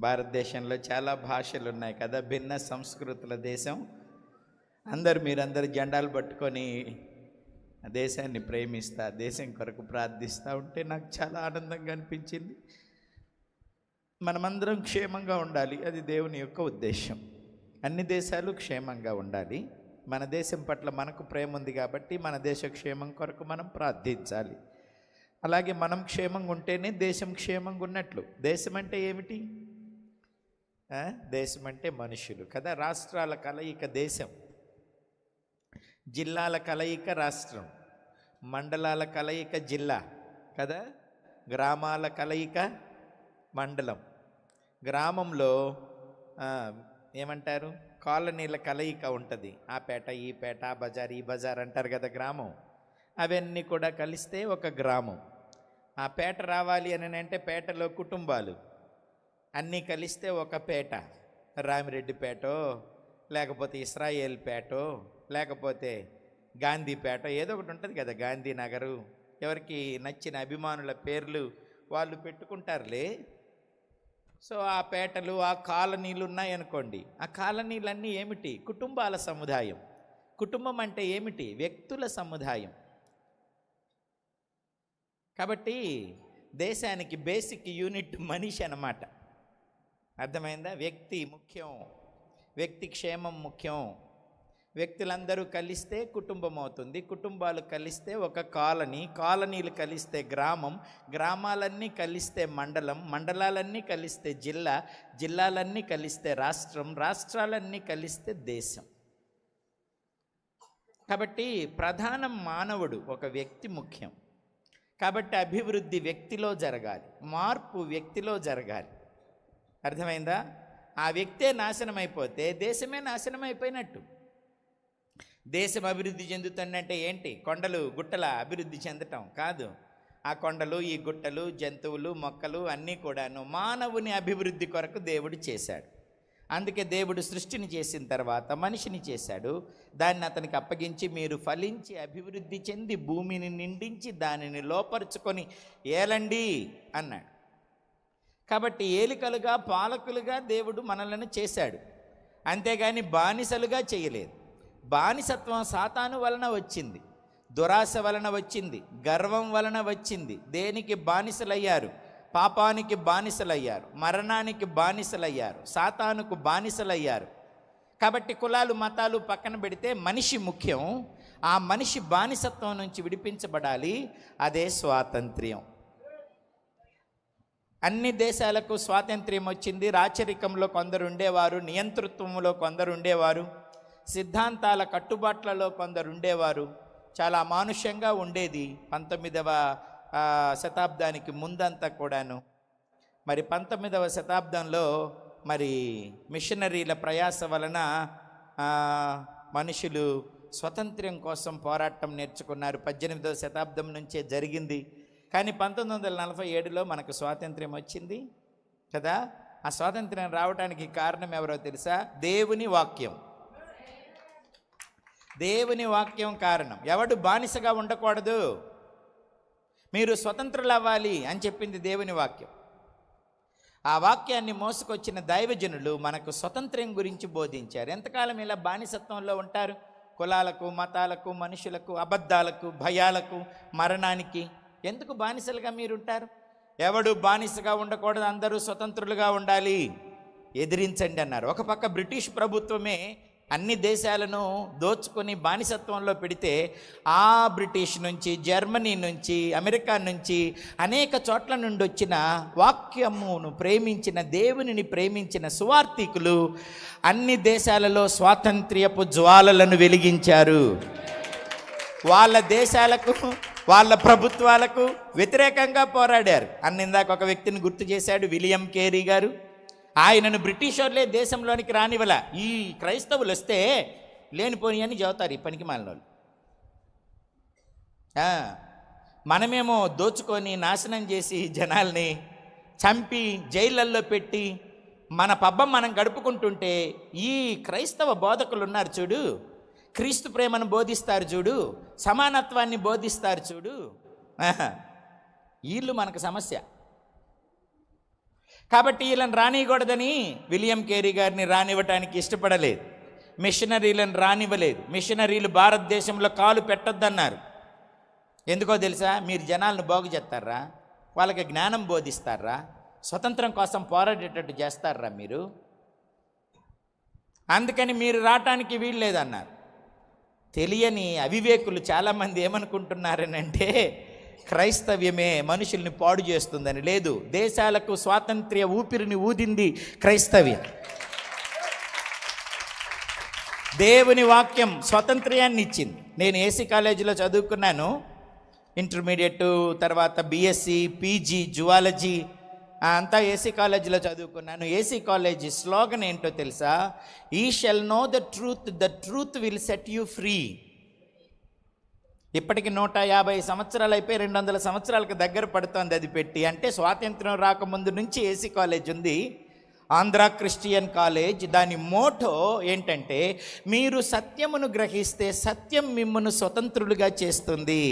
భారతదేశంలో చాలా భాషలు ఉన్నాయి కదా, భిన్న సంస్కృతుల దేశం. మీరందరూ జెండాలు పట్టుకొని దేశాన్ని ప్రేమిస్తా, దేశం కొరకు ప్రార్థిస్తూ ఉంటే నాకు చాలా ఆనందంగా అనిపించింది. మనమందరం క్షేమంగా ఉండాలి, అది దేవుని యొక్క ఉద్దేశం. అన్ని దేశాలు క్షేమంగా ఉండాలి. మన దేశం పట్ల మనకు ప్రేమ ఉంది కాబట్టి మన దేశ క్షేమం కొరకు మనం ప్రార్థించాలి. అలాగే మనం క్షేమంగా ఉంటేనే దేశం క్షేమంగా ఉన్నట్లు. దేశం అంటే ఏమిటి? దేశం అంటే మనుషులు కదా. రాష్ట్రాల కలయిక దేశం, జిల్లాల కలయిక రాష్ట్రం, మండలాల కలయిక జిల్లా కదా, గ్రామాల కలయిక మండలం. గ్రామంలో ఏమంటారు, కాలనీల కలయిక ఉంటుంది. ఆ పేట ఈ పేట, ఆ బజార్ ఈ బజార్ అంటారు కదా గ్రామం. అవన్నీ కూడా కలిస్తే ఒక గ్రామం. ఆ పేట రావాలి అని అంటే పేటలో కుటుంబాలు అన్నీ కలిస్తే ఒక పేట. రామిరెడ్డిపేటో, లేకపోతే ఇస్రాయేల్ పేటో, లేకపోతే గాంధీపేట, ఏదో ఒకటి ఉంటుంది కదా, గాంధీనగరు. ఎవరికి నచ్చిన అభిమానుల పేర్లు వాళ్ళు పెట్టుకుంటారులే. సో ఆ పేటలు, ఆ కాలనీలు ఉన్నాయనుకోండి. ఆ కాలనీలన్నీ ఏమిటి? కుటుంబాల సముదాయం. కుటుంబం అంటే ఏమిటి? వ్యక్తుల సముదాయం. కాబట్టి దేశానికి బేసిక్ యూనిట్ మనిషి అన్నమాట. అర్థమైందా? వ్యక్తి ముఖ్యం, వ్యక్తి క్షేమం ముఖ్యం. వ్యక్తులందరూ కలిస్తే కుటుంబం అవుతుంది, కుటుంబాలు కలిస్తే ఒక కాలనీ, కాలనీలు కలిస్తే గ్రామం, గ్రామాలన్నీ కలిస్తే మండలం, మండలాలన్నీ కలిస్తే జిల్లా, జిల్లాలన్నీ కలిస్తే రాష్ట్రం, రాష్ట్రాలన్నీ కలిస్తే దేశం. కాబట్టి ప్రధానం మానవుడు, ఒక వ్యక్తి ముఖ్యం. కాబట్టి అభివృద్ధి వ్యక్తిలో జరగాలి, మార్పు వ్యక్తిలో జరగాలి. అర్థమైందా? ఆ వ్యక్తే నాశనం అయిపోతే దేశమే నాశనం అయిపోయినట్టు. దేశం అభివృద్ధి చెందుతుందంటే ఏంటి? కొండలు గుట్టల అభివృద్ధి చెందటం కాదు. ఆ కొండలు, ఈ గుట్టలు, జంతువులు, మొక్కలు అన్నీ కూడాను మానవుని అభివృద్ధి కొరకు దేవుడు చేశాడు. అందుకే దేవుడు సృష్టిని చేసిన తర్వాత మనిషిని చేశాడు. దాన్ని అతనికి అప్పగించి మీరు ఫలించి అభివృద్ధి చెంది భూమిని నిండించి దానిని లోపరుచుకొని ఏలండి అన్నాడు. కాబట్టి ఏలికలుగా, పాలకులుగా దేవుడు మనలను చేశాడు, అంతేగాని బానిసలుగా చేయలేదు. బానిసత్వం సాతాను వలన వచ్చింది, దురాశ వలన వచ్చింది, గర్వం వలన వచ్చింది. దేనికి బానిసలయ్యారు? పాపానికి బానిసలయ్యారు, మరణానికి బానిసలయ్యారు, సాతానుకు బానిసలయ్యారు. కాబట్టి కులాలు, మతాలు పక్కన పెడితే మనిషి ముఖ్యం. ఆ మనిషి బానిసత్వం నుంచి విడిపించబడాలి. అదే స్వాతంత్ర్యం. అన్ని దేశాలకు స్వాతంత్ర్యం వచ్చింది. రాచరికంలో కొందరు ఉండేవారు, నియంతృత్వంలో కొందరు ఉండేవారు, సిద్ధాంతాల కట్టుబాట్లలో కొందరు ఉండేవారు. చాలా అమానుష్యంగా ఉండేది 19వ శతాబ్దానికి ముందంతా కూడాను. మరి 19వ శతాబ్దంలో మరి మిషనరీల ప్రయాస వలన మనుషులు స్వతంత్ర్యం కోసం పోరాటం నేర్చుకున్నారు. 18వ శతాబ్దం నుంచే జరిగింది. కానీ 1947లో మనకు స్వాతంత్ర్యం వచ్చింది కదా. ఆ స్వాతంత్ర్యం రావడానికి కారణం ఎవరో తెలుసా? దేవుని వాక్యం. దేవుని వాక్యం కారణం. ఎవడు బానిసగా ఉండకూడదు, మీరు స్వతంత్రులు అవ్వాలి అని చెప్పింది దేవుని వాక్యం. ఆ వాక్యాన్ని మోసుకొచ్చిన దైవజనులు మనకు స్వతంత్రం గురించి బోధించారు. ఎంతకాలం ఇలా బానిసత్వంలో ఉంటారు? కులాలకు, మతాలకు, మనుషులకు, అబద్ధాలకు, భయాలకు, మరణానికి. ఎందుకు బానిసలుగా మీరుంటారు? ఎవడు బానిసగా ఉండకూడదు, అందరూ స్వతంత్రులుగా ఉండాలి, ఎదిరించండి అన్నారు. ఒక పక్క బ్రిటిష్ ప్రభుత్వమే అన్ని దేశాలను దోచుకొని బానిసత్వంలో పెడితే ఆ బ్రిటిష్ నుంచి, జర్మనీ నుంచి, అమెరికా నుంచి అనేక చోట్ల నుండి వచ్చిన వాక్యమును ప్రేమించిన, దేవునిని ప్రేమించిన సువార్థికులు అన్ని దేశాలలో స్వాతంత్ర్యపు జ్వాలలను వెలిగించారు. వాళ్ళ దేశాలకు, వాళ్ళ ప్రభుత్వాలకు వ్యతిరేకంగా పోరాడారు. ఇందాక ఒక వ్యక్తిని గుర్తు చేశాడు, విలియం కేరీ గారు. ఆయనను బ్రిటిష్ వాళ్ళే దేశంలోనికి రానివ్వల. ఈ క్రైస్తవులు వస్తే లేనిపోని అని చెబుతారు, ఈ పనికి మాలినోళ్ళు. మనమేమో దోచుకొని నాశనం చేసి జనాల్ని చంపి జైళ్ళల్లో పెట్టి మన పబ్బం మనం గడుపుకుంటుంటే ఈ క్రైస్తవ బోధకులు ఉన్నారు చూడు, క్రీస్తు ప్రేమను బోధిస్తారు చూడు, సమానత్వాన్ని బోధిస్తారు చూడు, వీళ్ళు మనకు సమస్య. కాబట్టి వీళ్ళని రానియకూడదని విలియం కేరీ గారిని రానివ్వటానికి ఇష్టపడలేదు. మిషనరీలను రానివ్వలేదు. మిషనరీలు భారతదేశంలో కాలు పెట్టొద్దన్నారు. ఎందుకో తెలుసా? మీరు జనాలను బాగు చేస్తారా? వాళ్ళకి జ్ఞానం బోధిస్తారా? స్వతంత్రం కోసం పోరాడేటట్టు చేస్తారా మీరు? అందుకని మీరు రావటానికి వీల్లేదన్నారు. తెలియని అవివేకులు చాలామంది ఏమనుకుంటున్నారనంటే క్రైస్తవ్యమే మనుషుల్ని పాడు చేస్తుందని. లేదు, దేశాలకు స్వాతంత్ర్య ఊపిరిని ఊదింది క్రైస్తవ్యం. దేవుని వాక్యం స్వాతంత్ర్యాన్ని ఇచ్చింది. నేను ఏసీ కాలేజీలో చదువుకున్నాను. ఇంటర్మీడియట్, తర్వాత బీఎస్సీ, పీజీ, జువాలజీ అంతా ఏసీ కాలేజీలో చదువుకున్నాను. ఏసీ కాలేజీ స్లోగన్ ఏంటో తెలుసా? He shall know the truth will set you free. ఇప్పటికి 150 సంవత్సరాలు అయిపోయి 200 సంవత్సరాలకు దగ్గర పడుతోంది అది పెట్టి. అంటే స్వాతంత్రం రాకముందు నుంచి ఏసీ కాలేజ్ ఉంది, ఆంధ్ర క్రిస్టియన్ కాలేజ్. దాని మోటో ఏంటంటే, మీరు సత్యమును గ్రహిస్తే సత్యం మిమ్మల్ని స్వతంత్రులుగా చేస్తుంది.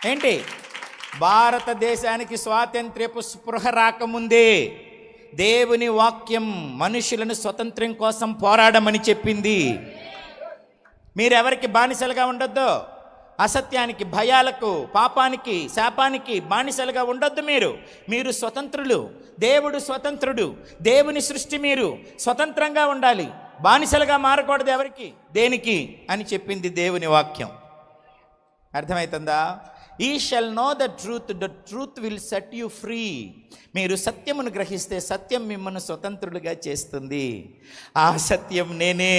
ఏంటి? భారతదేశానికి స్వాతంత్ర్యపు స్పృహ రాకముందే దేవుని వాక్యం మనుషులను స్వతంత్రం కోసం పోరాడమని చెప్పింది. మీరెవరికి బానిసలుగా ఉండొద్దు. అసత్యానికి, భయాలకు, పాపానికి, శాపానికి బానిసలుగా ఉండొద్దు. మీరు స్వతంత్రులు. దేవుడు స్వతంత్రుడు. దేవుని సృష్టి. మీరు స్వతంత్రంగా ఉండాలి. బానిసలుగా మారకూడదు ఎవరికి, దేనికి అని చెప్పింది దేవుని వాక్యం. అర్థమవుతుందా? He shall know the truth will set you free. మీరు సత్యమును గ్రహిస్తే సత్యం మిమ్మల్ని స్వతంత్రులుగా చేస్తుంది. ఆ సత్యం నేనే.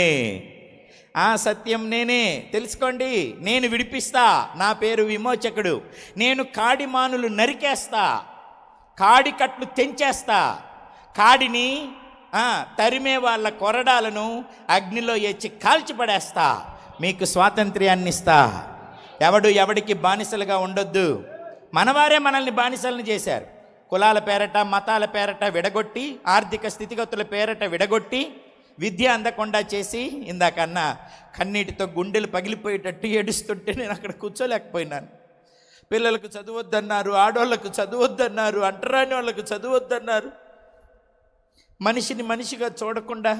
ఆ సత్యం నేనే. తెలుసుకోండి. నేను విడిపిస్తా. నా పేరు విమోచకుడు. నేను కాడిమానులు నరికేస్తా, కాడి కట్లు తెంచేస్తా, కాడిని తరిమే వాళ్ళ కొరడాలను అగ్నిలో ఏచి కాల్చిపడేస్తా. మీకు స్వాతంత్ర్యాన్ని ఇస్తా. ఎవడికి బానిసలుగా ఉండొద్దు. మనవారే మనల్ని బానిసలను చేశారు. కులాల పేరట, మతాల పేరట విడగొట్టి, ఆర్థిక స్థితిగతుల పేరట విడగొట్టి, విద్య అందకుండా చేసి, ఇందాకన్నా కన్నీటితో గుండెలు పగిలిపోయేటట్టు ఏడుస్తుంటే నేను అక్కడ కూర్చోలేకపోయినాను. పిల్లలకు చదువొద్దన్నారు, ఆడవాళ్ళకు చదువొద్దన్నారు, అంటరాని వాళ్ళకు చదువొద్దన్నారు. మనిషిని మనిషిగా చూడకుండా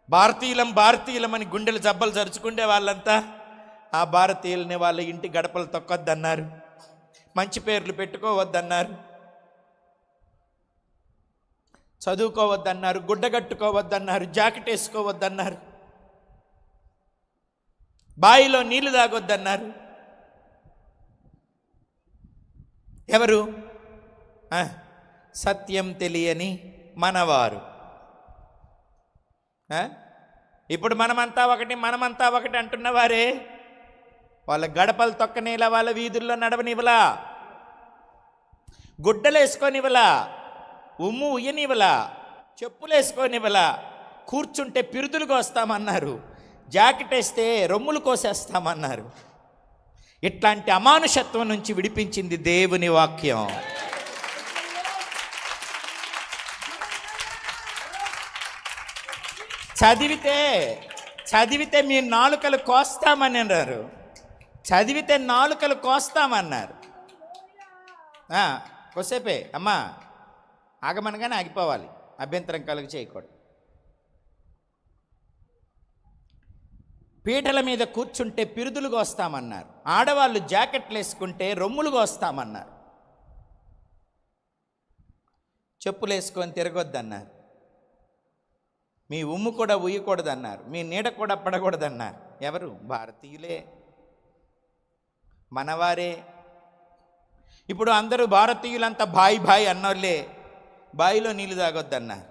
భారతీయులమని గుండెలు జబ్బలు జరుచుకుండే వాళ్ళంతా ఆ భారతీయుల్ని వాళ్ళ ఇంటి గడపలు తొక్కొద్దన్నారు, మంచి పేర్లు పెట్టుకోవద్దన్నారు, చదువుకోవద్దన్నారు, గుడ్డగట్టుకోవద్దన్నారు, జాకెట్ వేసుకోవద్దన్నారు, బావిలో నీళ్లు తాగొద్దన్నారు. ఎవరు? సత్యం తెలియని మనవారు. ఇప్పుడు మనమంతా ఒకటి అంటున్నవారే వాళ్ళ గడపలు తొక్కనిలా, వాళ్ళ వీధుల్లో నడవనివ్వలా, గుడ్డలు వేసుకోనివ్వలా, ఉమ్ము ఉయ్యనివ్వలా, చెప్పులు వేసుకోనివ్వలా, కూర్చుంటే పిరుదులు కోస్తామన్నారు, జాకెట్ వేస్తే రొమ్ములు కోసేస్తామన్నారు. ఇట్లాంటి అమానుషత్వం నుంచి విడిపించింది దేవుని వాక్యం. చదివితే మీ నాలుకలు కోస్తామని అన్నారు. చదివితే నాలుకలు కోస్తామన్నారు. కొద్దిసేపే అమ్మా ఆగమనగానే ఆగిపోవాలి, అభ్యంతరం కలుగు చేయకూడదు. పీటల మీద కూర్చుంటే పిరుదులుగా వస్తామన్నారు. ఆడవాళ్ళు జాకెట్లు వేసుకుంటే రొమ్ములుగా వస్తామన్నారు. చెప్పులు వేసుకొని తిరగొద్దన్నారు. మీ ఉమ్ము కూడా ఉయ్యకూడదన్నారు. మీ నీడ కూడా పడకూడదన్నారు. ఎవరు? భారతీయులే, మనవారే. ఇప్పుడు అందరూ భారతీయులంతా బాయి అన్నోళ్ళే. బాయిలో నీళ్ళు తాగొద్దన్నారు.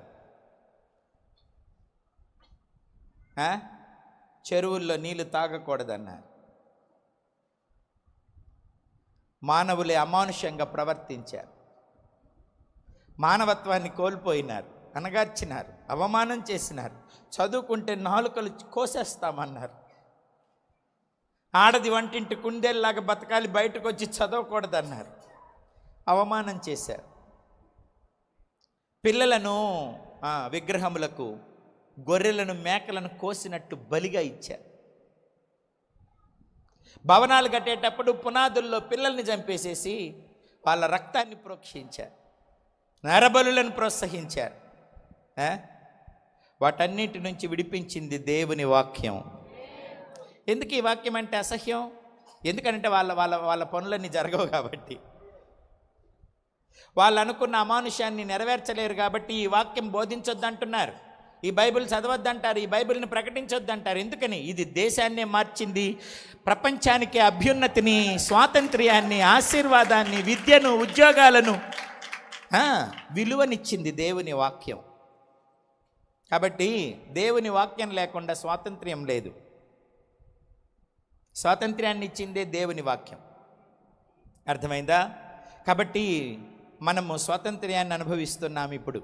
చెరువుల్లో నీళ్లు తాగకూడదన్నారు. మానవులే అమానుషంగా ప్రవర్తించారు. మానవత్వాన్ని కోల్పోయినారు, అనగార్చినారు, అవమానం చేసినారు. చదువుకుంటే నాలుకలు కోసేస్తామన్నారు. ఆడది వంటింటి కుందేల్లాగా బతకాలి, బయటకు వచ్చి చదవకూడదన్నారు. అవమానం చేశారు. పిల్లలను విగ్రహములకు, గొర్రెలను, మేకలను కోసినట్టు బలిగా ఇచ్చారు. భవనాలు కట్టేటప్పుడు పునాదుల్లో పిల్లల్ని చంపేసేసి వాళ్ళ రక్తాన్ని ప్రోక్షించారు. నరబలులను ప్రోత్సహించారు. వాటన్నిటి నుంచి విడిపించింది దేవుని వాక్యం. ఎందుకు ఈ వాక్యం అంటే అసహ్యం? ఎందుకంటే వాళ్ళ వాళ్ళ వాళ్ళ పనులన్నీ జరగవు కాబట్టి, వాళ్ళు అనుకున్న అమానుష్యాన్ని నెరవేర్చలేరు కాబట్టి ఈ వాక్యం బోధించొద్దంటున్నారు, ఈ బైబిల్ చదవద్దంటారు, ఈ బైబిల్ని ప్రకటించొద్దంటారు. ఎందుకని? ఇది దేశాన్నే మార్చింది, ప్రపంచానికి అభ్యున్నతిని, స్వాతంత్ర్యాన్ని, ఆశీర్వాదాన్ని, విద్యను, ఉద్యోగాలను విలువనిచ్చింది దేవుని వాక్యం. కాబట్టి దేవుని వాక్యం లేకుండా స్వాతంత్ర్యం లేదు. స్వాతంత్ర్యాన్ని ఇచ్చిందే దేవుని వాక్యం. అర్థమైందా? కాబట్టి మనము స్వాతంత్ర్యాన్ని అనుభవిస్తున్నాం ఇప్పుడు.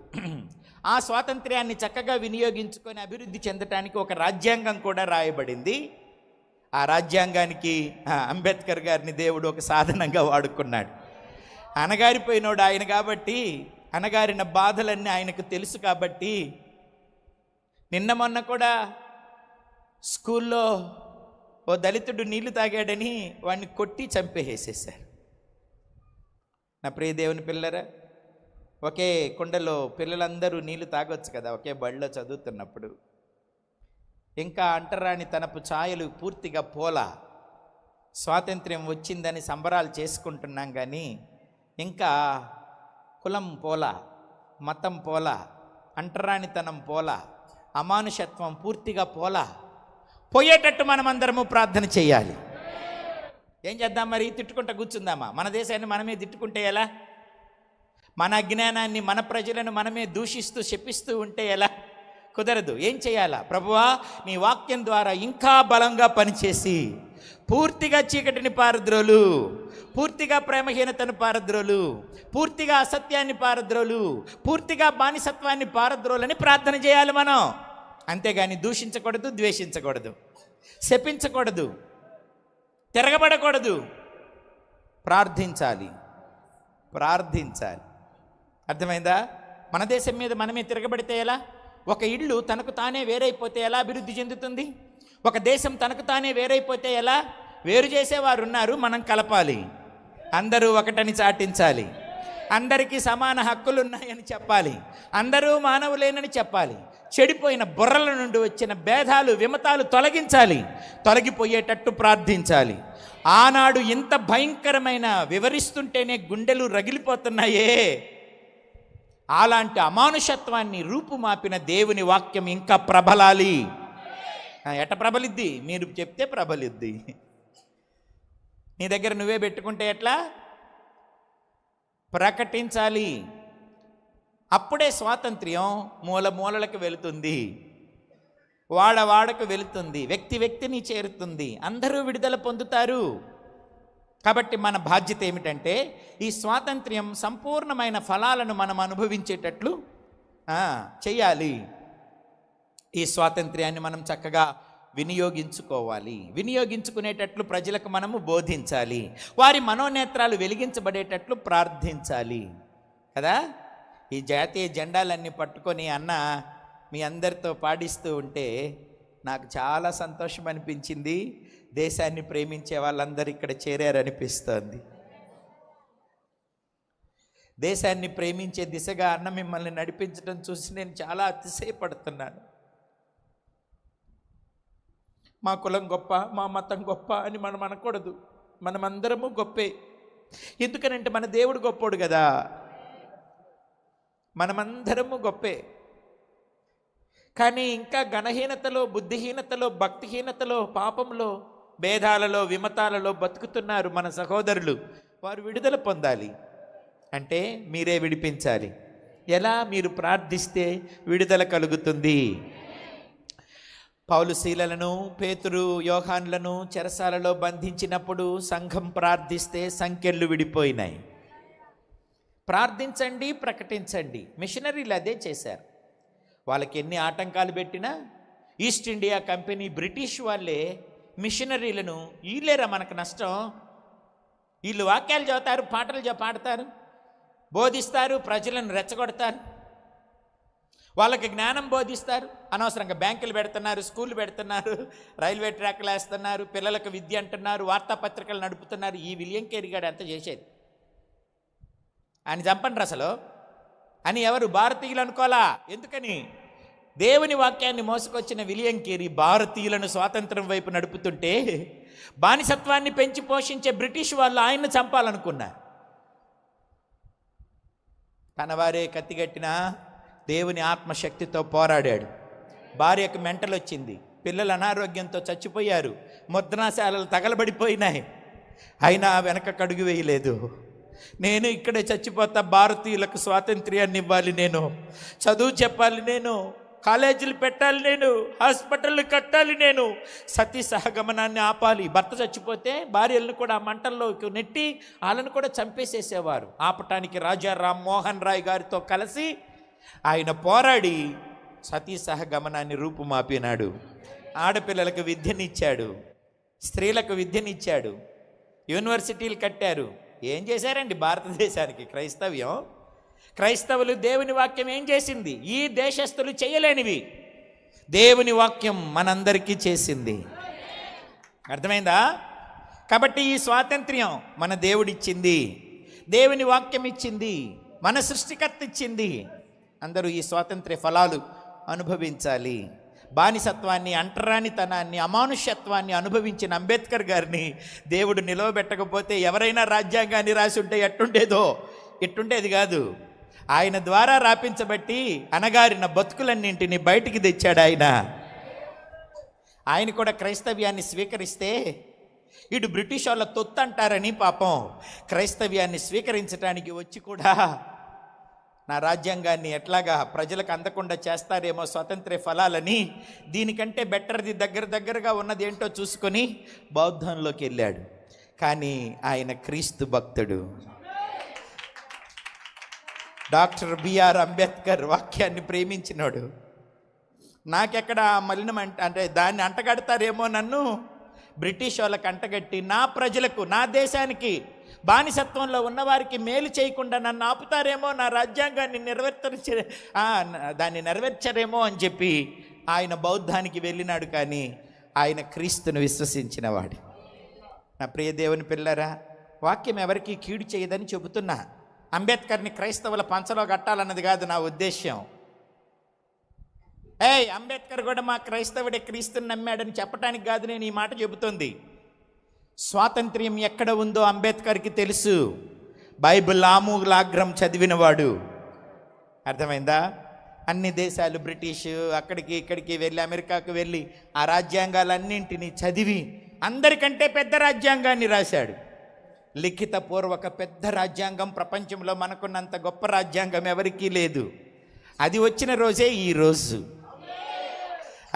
ఆ స్వాతంత్ర్యాన్ని చక్కగా వినియోగించుకొని అభివృద్ధి చెందటానికి ఒక రాజ్యాంగం కూడా రాయబడింది. ఆ రాజ్యాంగానికి అంబేద్కర్ గారిని దేవుడు ఒక సాధనంగా వాడుకున్నాడు. అణగారిపోయినోడు ఆయన కాబట్టి, అణగారిన బాధలన్నీ ఆయనకు తెలుసు కాబట్టి, నిన్న మొన్న కూడా స్కూల్లో ఓ దళితుడు నీళ్లు తాగాడని వాడిని కొట్టి చంపేసేసారు. నా ప్రియ దేవుని పిల్లరా, ఒకే కుండలో పిల్లలందరూ నీళ్లు తాగొచ్చు కదా ఒకే బడిలో చదువుతున్నప్పుడు. ఇంకా అంటరాని తనపు ఛాయలు పూర్తిగా పోలా. స్వాతంత్ర్యం వచ్చిందని సంబరాలు చేసుకుంటున్నాం కానీ ఇంకా కులం పోలా, మతం పోలా, అంటరానితనం పోలా, అమానుషత్వం పూర్తిగా పోలా. పోయేటట్టు మనమందరము ప్రార్థన చేయాలి. ఏం చేద్దాం మరి? తిట్టుకుంటూ కూర్చుందామా? మన దేశాన్ని మనమే తిట్టుకుంటే ఎలా? మన అజ్ఞానాన్ని, మన ప్రజలను మనమే దూషిస్తూ శపిస్తూ ఉంటే ఎలా? కుదరదు. ఏం చేయాలా? ప్రభువా, నీ వాక్యం ద్వారా ఇంకా బలంగా పనిచేసి పూర్తిగా చీకటిని పారద్రోలు, పూర్తిగా ప్రేమహీనతను పారద్రోలు, పూర్తిగా అసత్యాన్ని పారద్రోలు, పూర్తిగా బానిసత్వాన్ని పారద్రోలని ప్రార్థన చేయాలి మనం. అంతేగాని దూషించకూడదు, ద్వేషించకూడదు, శపించకూడదు, తిరగబడకూడదు. ప్రార్థించాలి. అర్థమైందా? మన దేశం మీద మనమే తిరగబడితే ఎలా? ఒక ఇల్లు తనకు తానే వేరైపోతే ఎలా అభివృద్ధి చెందుతుంది? ఒక దేశం తనకు తానే వేరైపోతే ఎలా? వేరు చేసేవారు ఉన్నారు, మనం కలపాలి. అందరూ ఒకటని చాటించాలి. అందరికీ సమాన హక్కులు ఉన్నాయని చెప్పాలి. అందరూ మానవులేనని చెప్పాలి. చెడిపోయిన బుర్రల నుండి వచ్చిన భేదాలు, విమతాలు తొలగించాలి. తొలగిపోయేటట్టు ప్రార్థించాలి. ఆనాడు ఇంత భయంకరమైన వివరిస్తుంటేనే గుండెలు రగిలిపోతున్నాయే. అలాంటి అమానుషత్వాన్ని రూపుమాపిన దేవుని వాక్యం ఇంకా ప్రబలాలి. ఎట ప్రబలిద్ది? మీరు చెప్తే ప్రబలిద్ది. నీ దగ్గర నువ్వే పెట్టుకుంటే ఎట్లా? ప్రకటించాలి. అప్పుడే స్వాతంత్ర్యం మూల మూలలకు వెళుతుంది, వాడవాడకు వెళుతుంది, వ్యక్తి వ్యక్తిని చేరుతుంది, అందరూ విడుదల పొందుతారు. కాబట్టి మన బాధ్యత ఏమిటంటే ఈ స్వాతంత్ర్యం సంపూర్ణమైన ఫలాలను మనం అనుభవించేటట్లు చేయాలి. ఈ స్వాతంత్ర్యాన్ని మనం చక్కగా వినియోగించుకోవాలి. వినియోగించుకునేటట్లు ప్రజలకు మనము బోధించాలి. వారి మనోనేత్రాలు వెలిగించబడేటట్లు ప్రార్థించాలి కదా. ఈ జాతీయ జెండాలన్నీ పట్టుకొని అన్న మీ అందరితో పాడిస్తూ ఉంటే నాకు చాలా సంతోషం అనిపించింది. దేశాన్ని ప్రేమించే వాళ్ళందరూ ఇక్కడ చేరారనిపిస్తోంది. దేశాన్ని ప్రేమించే దిశగా అన్న మిమ్మల్ని నడిపించడం చూసి నేను చాలా అతిశయపడుతున్నాను. మా కులం గొప్ప, మా మతం గొప్ప అని మనం అనకూడదు. మనమందరము గొప్పే. ఎందుకనంటే మన దేవుడు గొప్పోడు కదా. మనమందరము గొప్పే. కానీ ఇంకా ఘనహీనతలో, బుద్ధిహీనతలో, భక్తిహీనతలో, పాపంలో, భేదాలలో, విమతాలలో బతుకుతున్నారు మన సహోదరులు. వారు విడుదల పొందాలి అంటే మీరే విడిపించాలి. ఎలా? మీరు ప్రార్థిస్తే విడుదల కలుగుతుంది. పౌలు శీలలను, పేతురు, యోహాన్లను చెరసాలలో బంధించినప్పుడు సంఘం ప్రార్థిస్తే సంఖ్యలు విడిపోయినాయి. ప్రార్థించండి, ప్రకటించండి. మిషనరీలు అదే చేశారు. వాళ్ళకి ఎన్ని ఆటంకాలు పెట్టినా ఈస్ట్ ఇండియా కంపెనీ, బ్రిటిష్ వాళ్ళే మిషనరీలను, వీళ్ళేరా మనకు నష్టం, వీళ్ళు వాక్యాలు చదువుతారు, పాటలు పాడతారు, బోధిస్తారు, ప్రజలను రెచ్చగొడతారు, వాళ్ళకి జ్ఞానం బోధిస్తారు, అనవసరంగా బ్యాంకులు పెడుతున్నారు, స్కూళ్ళు పెడుతున్నారు, రైల్వే ట్రాక్లు వేస్తున్నారు, పిల్లలకు విద్య అంటున్నారు, వార్తాపత్రికలు నడుపుతున్నారు. ఈ విలియం కేరీ గారు ఎంత చేసేది? ఆయన చంపండి అసలు. అని ఎవరు? భారతీయులు అనుకోలా. ఎందుకని? దేవుని వాక్యాన్ని మోసుకొచ్చిన విలియం కేరీ భారతీయులను స్వాతంత్రం వైపు నడుపుతుంటే బానిసత్వాన్ని పెంచి పోషించే బ్రిటిష్ వాళ్ళు ఆయన్ని చంపాలనుకున్నారు. తన వారే కత్తిగట్టిన దేవుని ఆత్మశక్తితో పోరాడాడు. భార్యకు మెంటలు వచ్చింది, పిల్లలు అనారోగ్యంతో చచ్చిపోయారు, ముద్రణాశాలలు తగలబడిపోయినాయి. అయినా వెనక కడుగు వేయలేదు. నేను ఇక్కడే చచ్చిపోతా, భారతీయులకు స్వాతంత్ర్యాన్ని ఇవ్వాలి, నేను చదువు చెప్పాలి, నేను కాలేజీలు పెట్టాలి, నేను హాస్పిటళ్ళు కట్టాలి, నేను సతీ సహగమనాన్ని ఆపాలి. భర్త చచ్చిపోతే భార్యలను కూడా ఆ మంటల్లోకి నెట్టి వాళ్ళను కూడా చంపేసేసేవారు. ఆపటానికి రాజా రామ్మోహన్ రాయ్ గారితో కలిసి ఆయన పోరాడి సతీ సహగమనాన్ని రూపుమాపినాడు. ఆడపిల్లలకు విద్యనిచ్చాడు, స్త్రీలకు విద్యనిచ్చాడు, యూనివర్సిటీలు కట్టారు. ఏం చేశారండి భారతదేశానికి క్రైస్తవ్యం? క్రైస్తవులు దేవుని వాక్యం ఏం చేసింది? ఈ దేశస్థులు చేయలేనివి దేవుని వాక్యం మనందరికీ చేసింది. అర్థమైందా? కాబట్టి ఈ స్వాతంత్ర్యం మన దేవుడిచ్చింది, దేవుని వాక్యం ఇచ్చింది, మన సృష్టికర్త ఇచ్చింది. అందరూ ఈ స్వాతంత్ర్య ఫలాలు అనుభవించాలి. బానిసత్వాన్ని, అంటరానితనాన్ని, అమానుష్యత్వాన్ని అనుభవించిన అంబేద్కర్ గారిని దేవుడు నిలవబెట్టకపోతే ఎవరైనా రాజ్యాంగాన్ని రాసి ఉంటే ఎట్టుండేదో, ఎట్టుండేది కాదు. ఆయన ద్వారా రాపించబట్టి అనగారిన బతుకులన్నింటినీ బయటికి తెచ్చాడు ఆయన. ఆయన కూడా క్రైస్తవ్యాన్ని స్వీకరిస్తే ఇటు బ్రిటిష్ వాళ్ళ తొత్తు అంటారని పాపం క్రైస్తవ్యాన్ని స్వీకరించడానికి వచ్చి కూడా నా రాజ్యాంగాన్ని ఎట్లాగా ప్రజలకు అందకుండా చేస్తారేమో స్వాతంత్ర్య ఫలాలని, దీనికంటే బెటర్ది దగ్గరగా ఉన్నది ఏంటో చూసుకొని బౌద్ధంలోకి వెళ్ళాడు. కానీ ఆయన క్రీస్తు భక్తుడు. డాక్టర్ బిఆర్ అంబేద్కర్ వాక్యాన్ని ప్రేమించినాడు. నాకెక్కడ మలినం అంటే దాన్ని అంటగడతారేమో, నన్ను బ్రిటిష్ వాళ్ళకి అంటగట్టి నా ప్రజలకు, నా దేశానికి, బానిసత్వంలో ఉన్నవారికి మేలు చేయకుండా నన్ను ఆపుతారేమో, నా రాజ్యాంగాన్ని దాన్ని నెరవేర్చరేమో అని చెప్పి ఆయన బౌద్ధానికి వెళ్ళినాడు. కానీ ఆయన క్రీస్తును విశ్వసించినవాడు. నా ప్రియ దేవుని పిల్లరా, వాక్యం ఎవరికి కీడు చేయదని చెబుతున్నా. అంబేద్కర్ని క్రైస్తవుల పంచలో కట్టాలన్నది కాదు నా ఉద్దేశ్యం. అంబేద్కర్ కూడా మా క్రైస్తవుడే క్రీస్తుని నమ్మాడని చెప్పడానికి కాదు నేను ఈ మాట చెబుతుంది. స్వాతంత్ర్యం ఎక్కడ ఉందో అంబేద్కర్కి తెలుసు. బైబిల్ ఆమూలాగ్రం చదివినవాడు. అర్థమైందా? అన్ని దేశాలు, బ్రిటిష్ అక్కడికి ఇక్కడికి వెళ్ళి, అమెరికాకు వెళ్ళి ఆ రాజ్యాంగాలన్నింటినీ చదివి అందరికంటే పెద్ద రాజ్యాంగాన్ని రాశాడు. లిఖితపూర్వక పెద్ద రాజ్యాంగం ప్రపంచంలో మనకున్నంత గొప్ప రాజ్యాంగం ఎవరికీ లేదు. అది వచ్చిన రోజే ఈ రోజు.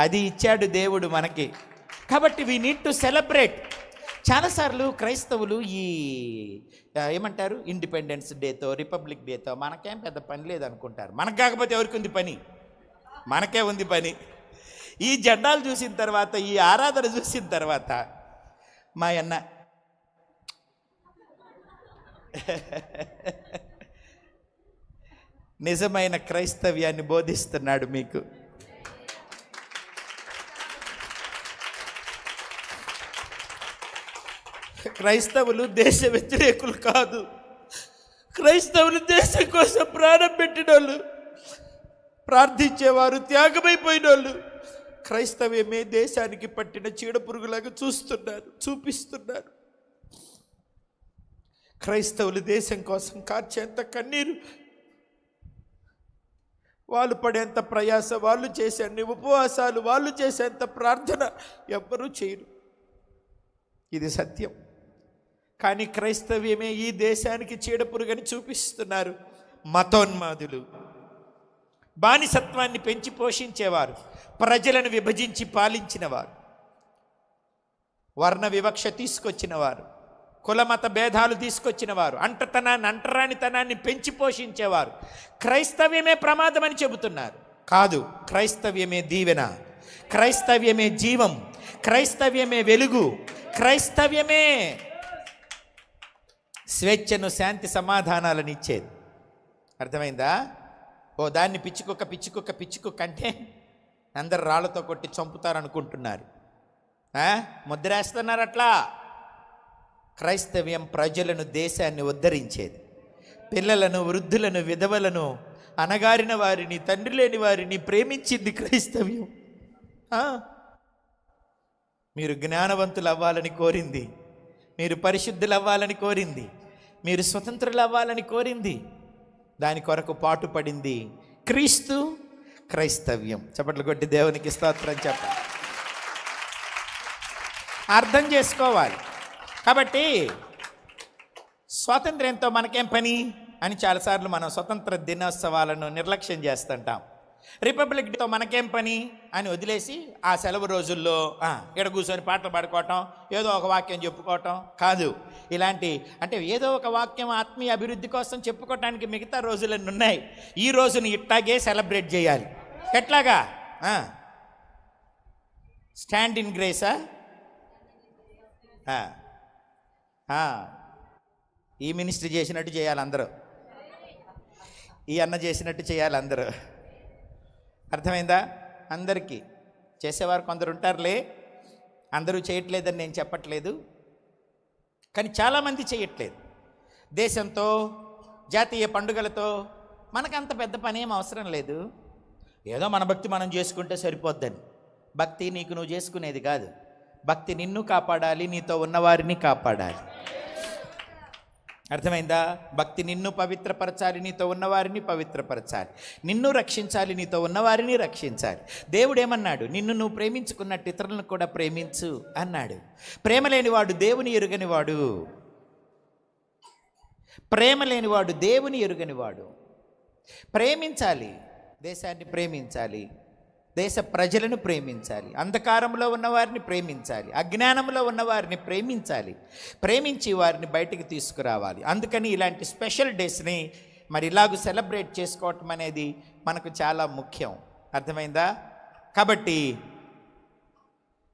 అది ఇచ్చాడు దేవుడు మనకి. కాబట్టి వీ నీడ్ టు సెలబ్రేట్. చాలాసార్లు క్రైస్తవులు ఈ ఏమంటారు, ఇండిపెండెన్స్ డేతో, రిపబ్లిక్ డేతో మనకేం పెద్ద పని లేదనుకుంటారు. మనకు కాకపోతే ఎవరికి ఉంది పని? మనకే ఉంది పని. ఈ జెండాలు చూసిన తర్వాత, ఈ ఆరాధన చూసిన తర్వాత మా అన్న నిజమైన క్రైస్తవ్యాన్ని బోధిస్తున్నాడు మీకు. క్రైస్తవులు దేశ వ్యతిరేకులు కాదు. క్రైస్తవులు దేశం కోసం ప్రాణం పెట్టిన వాళ్ళు, ప్రార్థించేవారు, త్యాగమైపోయిన వాళ్ళు. క్రైస్తవ్యమే దేశానికి పట్టిన చీడపురుగులాగా చూపిస్తున్నారు. క్రైస్తవులు దేశం కోసం కార్చేంత కన్నీరు, వాళ్ళు పడేంత ప్రయాస, వాళ్ళు చేసే ఉపవాసాలు, వాళ్ళు చేసేంత ప్రార్థన ఎవ్వరూ చేయరు. ఇది సత్యం. కానీ క్రైస్తవ్యమే ఈ దేశానికి చీడపురుగని చూపిస్తున్నారు మతోన్మాదులు. బానిసత్వాన్ని పెంచి పోషించేవారు, ప్రజలను విభజించి పాలించినవారు, వర్ణ వివక్ష తీసుకొచ్చినవారు, కులమత భేదాలు తీసుకొచ్చినవారు, అంటరానితనాన్ని పెంచి పోషించేవారు. క్రైస్తవ్యమే ప్రమాదమని చెబుతున్నారు. కాదు, క్రైస్తవ్యమే దీవెన, క్రైస్తవ్యమే జీవం, క్రైస్తవ్యమే వెలుగు, క్రైస్తవ్యమే స్వేచ్ఛను, శాంతి సమాధానాలను ఇచ్చేది. అర్థమైందా? దాన్ని పిచ్చుకుక్క అంటే అందరు రాళ్లతో కొట్టి చంపుతారనుకుంటున్నారు, ముద్రేస్తున్నారు. అట్లా క్రైస్తవ్యం ప్రజలను, దేశాన్ని ఉద్ధరించేది. పిల్లలను, వృద్ధులను, విధవలను అనగారిన వారిని, తండ్రి లేని వారిని ప్రేమించింది క్రైస్తవ్యం. మీరు జ్ఞానవంతులు అవ్వాలని కోరింది, మీరు పరిశుద్ధులు అవ్వాలని కోరింది, మీరు స్వతంత్రులు అవ్వాలని కోరింది. దాని కొరకు పాటుపడింది క్రీస్తు, క్రైస్తవ్యం. చప్పట్లు కొట్టి దేవునికి స్తోత్రం చెప్పాలి. అర్థం చేసుకోవాలి. కాబట్టి స్వాతంత్ర్యంతో మనకేం పని అని చాలాసార్లు మనం స్వతంత్ర దినోత్సవాలను నిర్లక్ష్యం చేస్తుంటాం. రిపబ్లిక్ డేతో మనకేం పని అని వదిలేసి ఆ సెలవు రోజుల్లో ఇక్కడ కూర్చొని పాటలు పాడుకోవటం, ఏదో ఒక వాక్యం చెప్పుకోవటం కాదు. ఇలాంటి అంటే ఏదో ఒక వాక్యం ఆత్మీయ అభివృద్ధి కోసం చెప్పుకోవటానికి మిగతా రోజులన్నీ ఉన్నాయి. ఈ రోజుని ఇట్టాగే సెలబ్రేట్ చేయాలి. ఎట్లాగా? స్టాండ్ ఇన్ గ్రేసా? ఈ మినిస్ట్రీ చేసినట్టు చేయాలి అందరూ, ఈ అన్న చేసినట్టు చేయాలి అందరూ. అర్థమైందా? అందరికీ చేసేవారు కొందరు ఉంటారులే, అందరూ చేయట్లేదని నేను చెప్పట్లేదు, కానీ చాలామంది చేయట్లేదు. దేశంతో, జాతీయ పండుగలతో మనకంత పెద్ద పని ఏం అవసరం లేదు. ఏదో మన భక్తి మనం చేసుకుంటే సరిపోద్దని. భక్తి నీకు నువ్వు చేసుకునేది కాదు. భక్తి నిన్ను కాపాడాలి, నీతో ఉన్నవారిని కాపాడాలి. అర్థమైందా? భక్తి నిన్ను పవిత్రపరచాలి, నీతో ఉన్నవారిని పవిత్రపరచాలి. నిన్ను రక్షించాలి, నీతో ఉన్నవారిని రక్షించాలి. దేవుడు ఏమన్నాడు? నిన్ను నువ్వు ప్రేమించుకున్నట్టు ఇతరులను కూడా ప్రేమించు అన్నాడు. ప్రేమ లేనివాడు దేవుని ఎరుగనివాడు. ప్రేమ లేనివాడు దేవుని ఎరుగనివాడు. ప్రేమించాలి, దేశాన్ని ప్రేమించాలి, దేశ ప్రజలను ప్రేమించాలి, అంధకారంలో ఉన్నవారిని ప్రేమించాలి, అజ్ఞానంలో ఉన్నవారిని ప్రేమించాలి, ప్రేమించి వారిని బయటికి తీసుకురావాలి. అందుకని ఇలాంటి స్పెషల్ డేస్ని మరి ఇలాగూ సెలబ్రేట్ చేసుకోవటం అనేది మనకు చాలా ముఖ్యం. అర్థమైందా? కాబట్టి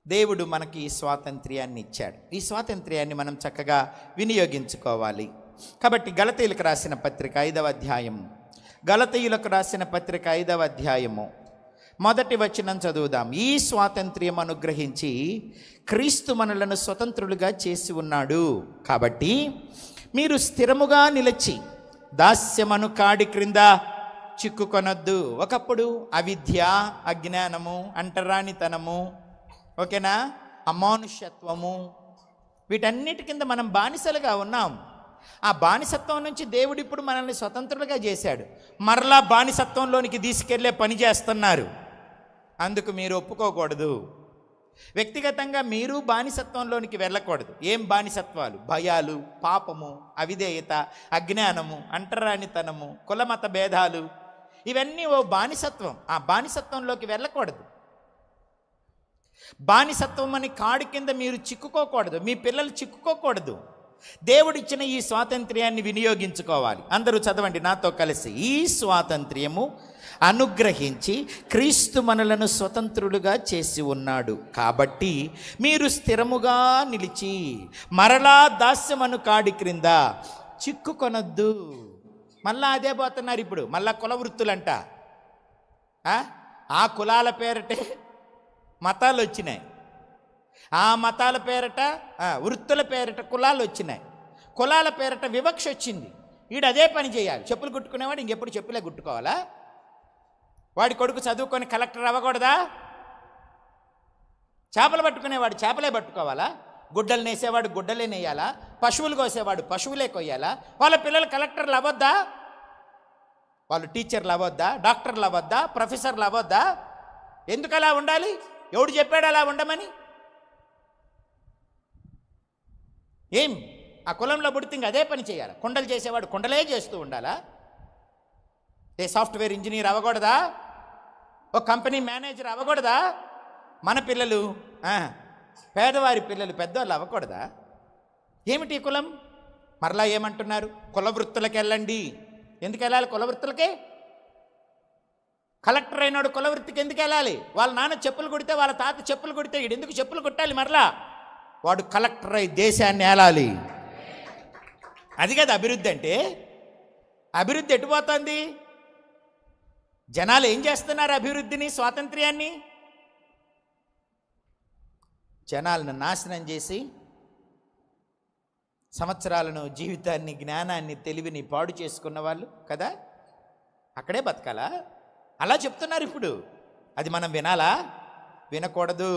దేవుడు మనకి ఈ స్వాతంత్ర్యాన్ని ఇచ్చాడు. ఈ స్వాతంత్ర్యాన్ని మనం చక్కగా వినియోగించుకోవాలి. కాబట్టి గలతీయులకు రాసిన పత్రిక 5వ అధ్యాయము, గలతీయులకు రాసిన పత్రిక 5వ అధ్యాయము మొదటి వచనం చదువుదాం. ఈ స్వాతంత్ర్యం అనుగ్రహించి క్రీస్తు మనలను స్వతంత్రులుగా చేసి ఉన్నాడు. కాబట్టి మీరు స్థిరముగా నిలిచి దాస్యమను కాడి క్రింద చిక్కుకొనొద్దు. ఒకప్పుడు అవిద్య, అజ్ఞానము, అంటరానితనము, ఓకేనా, అమానుష్యత్వము, వీటన్నిటి కింద మనం బానిసలుగా ఉన్నాం. ఆ బానిసత్వం నుంచి దేవుడు ఇప్పుడు మనల్ని స్వతంత్రులుగా చేశాడు. మరలా బానిసత్వంలోనికి తీసుకెళ్లే పని చేస్తున్నారు. అందుకు మీరు ఒప్పుకోకూడదు. వ్యక్తిగతంగా మీరు బానిసత్వంలోనికి వెళ్ళకూడదు. ఏం బానిసత్వాలు? భయాలు, పాపము, అవిధేయత, అజ్ఞానము, అంటరానితనము, కులమత భేదాలు, ఇవన్నీ ఓ బానిసత్వం. ఆ బానిసత్వంలోకి వెళ్ళకూడదు. బానిసత్వం అని కాడి కింద మీరు చిక్కుకోకూడదు, మీ పిల్లలు చిక్కుకోకూడదు. దేవుడిచ్చిన ఈ స్వాతంత్ర్యాన్ని వినియోగించుకోవాలి. అందరూ చదవండి నాతో కలిసి. ఈ స్వాతంత్ర్యము అనుగ్రహించి క్రీస్తు మనలను స్వతంత్రులుగా చేసి ఉన్నాడు. కాబట్టి మీరు స్థిరముగా నిలిచి మరలా దాస్యమను కాడి క్రింద చిక్కుకొనొద్దు. మళ్ళా అదే పోతున్నారు ఇప్పుడు. మళ్ళా కుల వృత్తులంట. ఆ కులాల పేరటే మతాలు వచ్చినాయి. ఆ మతాల పేరట, వృత్తుల పేరట కులాలు వచ్చినాయి. కులాల పేరట వివక్ష వచ్చింది. వీడు అదే పని చేయాలి. చెప్పులు కుట్టుకునేవాడు ఇంకెప్పుడు చెప్పులే కుట్టుకోవాలా? వాడి కొడుకు చదువుకొని కలెక్టర్ అవ్వకూడదా? చేపలు పట్టుకునేవాడు చేపలే పట్టుకోవాలా? గుడ్డలు నేసేవాడు గుడ్డలే నేయాలా? పశువులు కోసేవాడు పశువులే కొయ్యాలా? వాళ్ళ పిల్లలు కలెక్టర్లు అవ్వద్దా? వాళ్ళు టీచర్లు అవ్వద్దా? డాక్టర్లు అవ్వద్దా? ప్రొఫెసర్లు అవ్వద్దా? ఎందుకు అలా ఉండాలి? ఎవడు చెప్పాడు అలా ఉండమని? ఏం ఆ కులంలో పుడితే ఇంక అదే పని చేయాలి. కుండలు చేసేవాడు కుండలే చేస్తూ ఉండాలా? ఏ సాఫ్ట్వేర్ ఇంజనీర్ అవ్వకూడదా? ఓ కంపెనీ మేనేజర్ అవ్వకూడదా? మన పిల్లలు, పేదవారి పిల్లలు పెద్దవాళ్ళు అవ్వకూడదా? ఏమిటి కులం? మరలా ఏమంటున్నారు? కుల వృత్తులకు వెళ్ళండి. ఎందుకు వెళ్ళాలి కుల వృత్తులకే? కలెక్టర్ అయినాడు కుల వృత్తికి ఎందుకు వెళ్ళాలి? వాళ్ళ నాన్న చెప్పులు కొడితే, వాళ్ళ తాత చెప్పులు కొడితే వీడు ఎందుకు చెప్పులు కొట్టాలి? మరలా వాడు కలెక్టర్ అయి దేశాన్ని ఏలాలి. అది కదా అభివృద్ధి అంటే. అభివృద్ధి ఎటుపోతుంది? జనాలు ఏం చేస్తున్నారు? అభివృద్ధిని, స్వాతంత్ర్యాన్ని జనాలను నాశనం చేసి సంవత్సరాలను, జీవితాన్ని, జ్ఞానాన్ని, తెలివిని పాడు చేసుకున్న వాళ్ళు కదా. అక్కడే బతకాలా? అలా చెప్తున్నారు ఇప్పుడు. అది మనం వినాలా? వినకూడదు.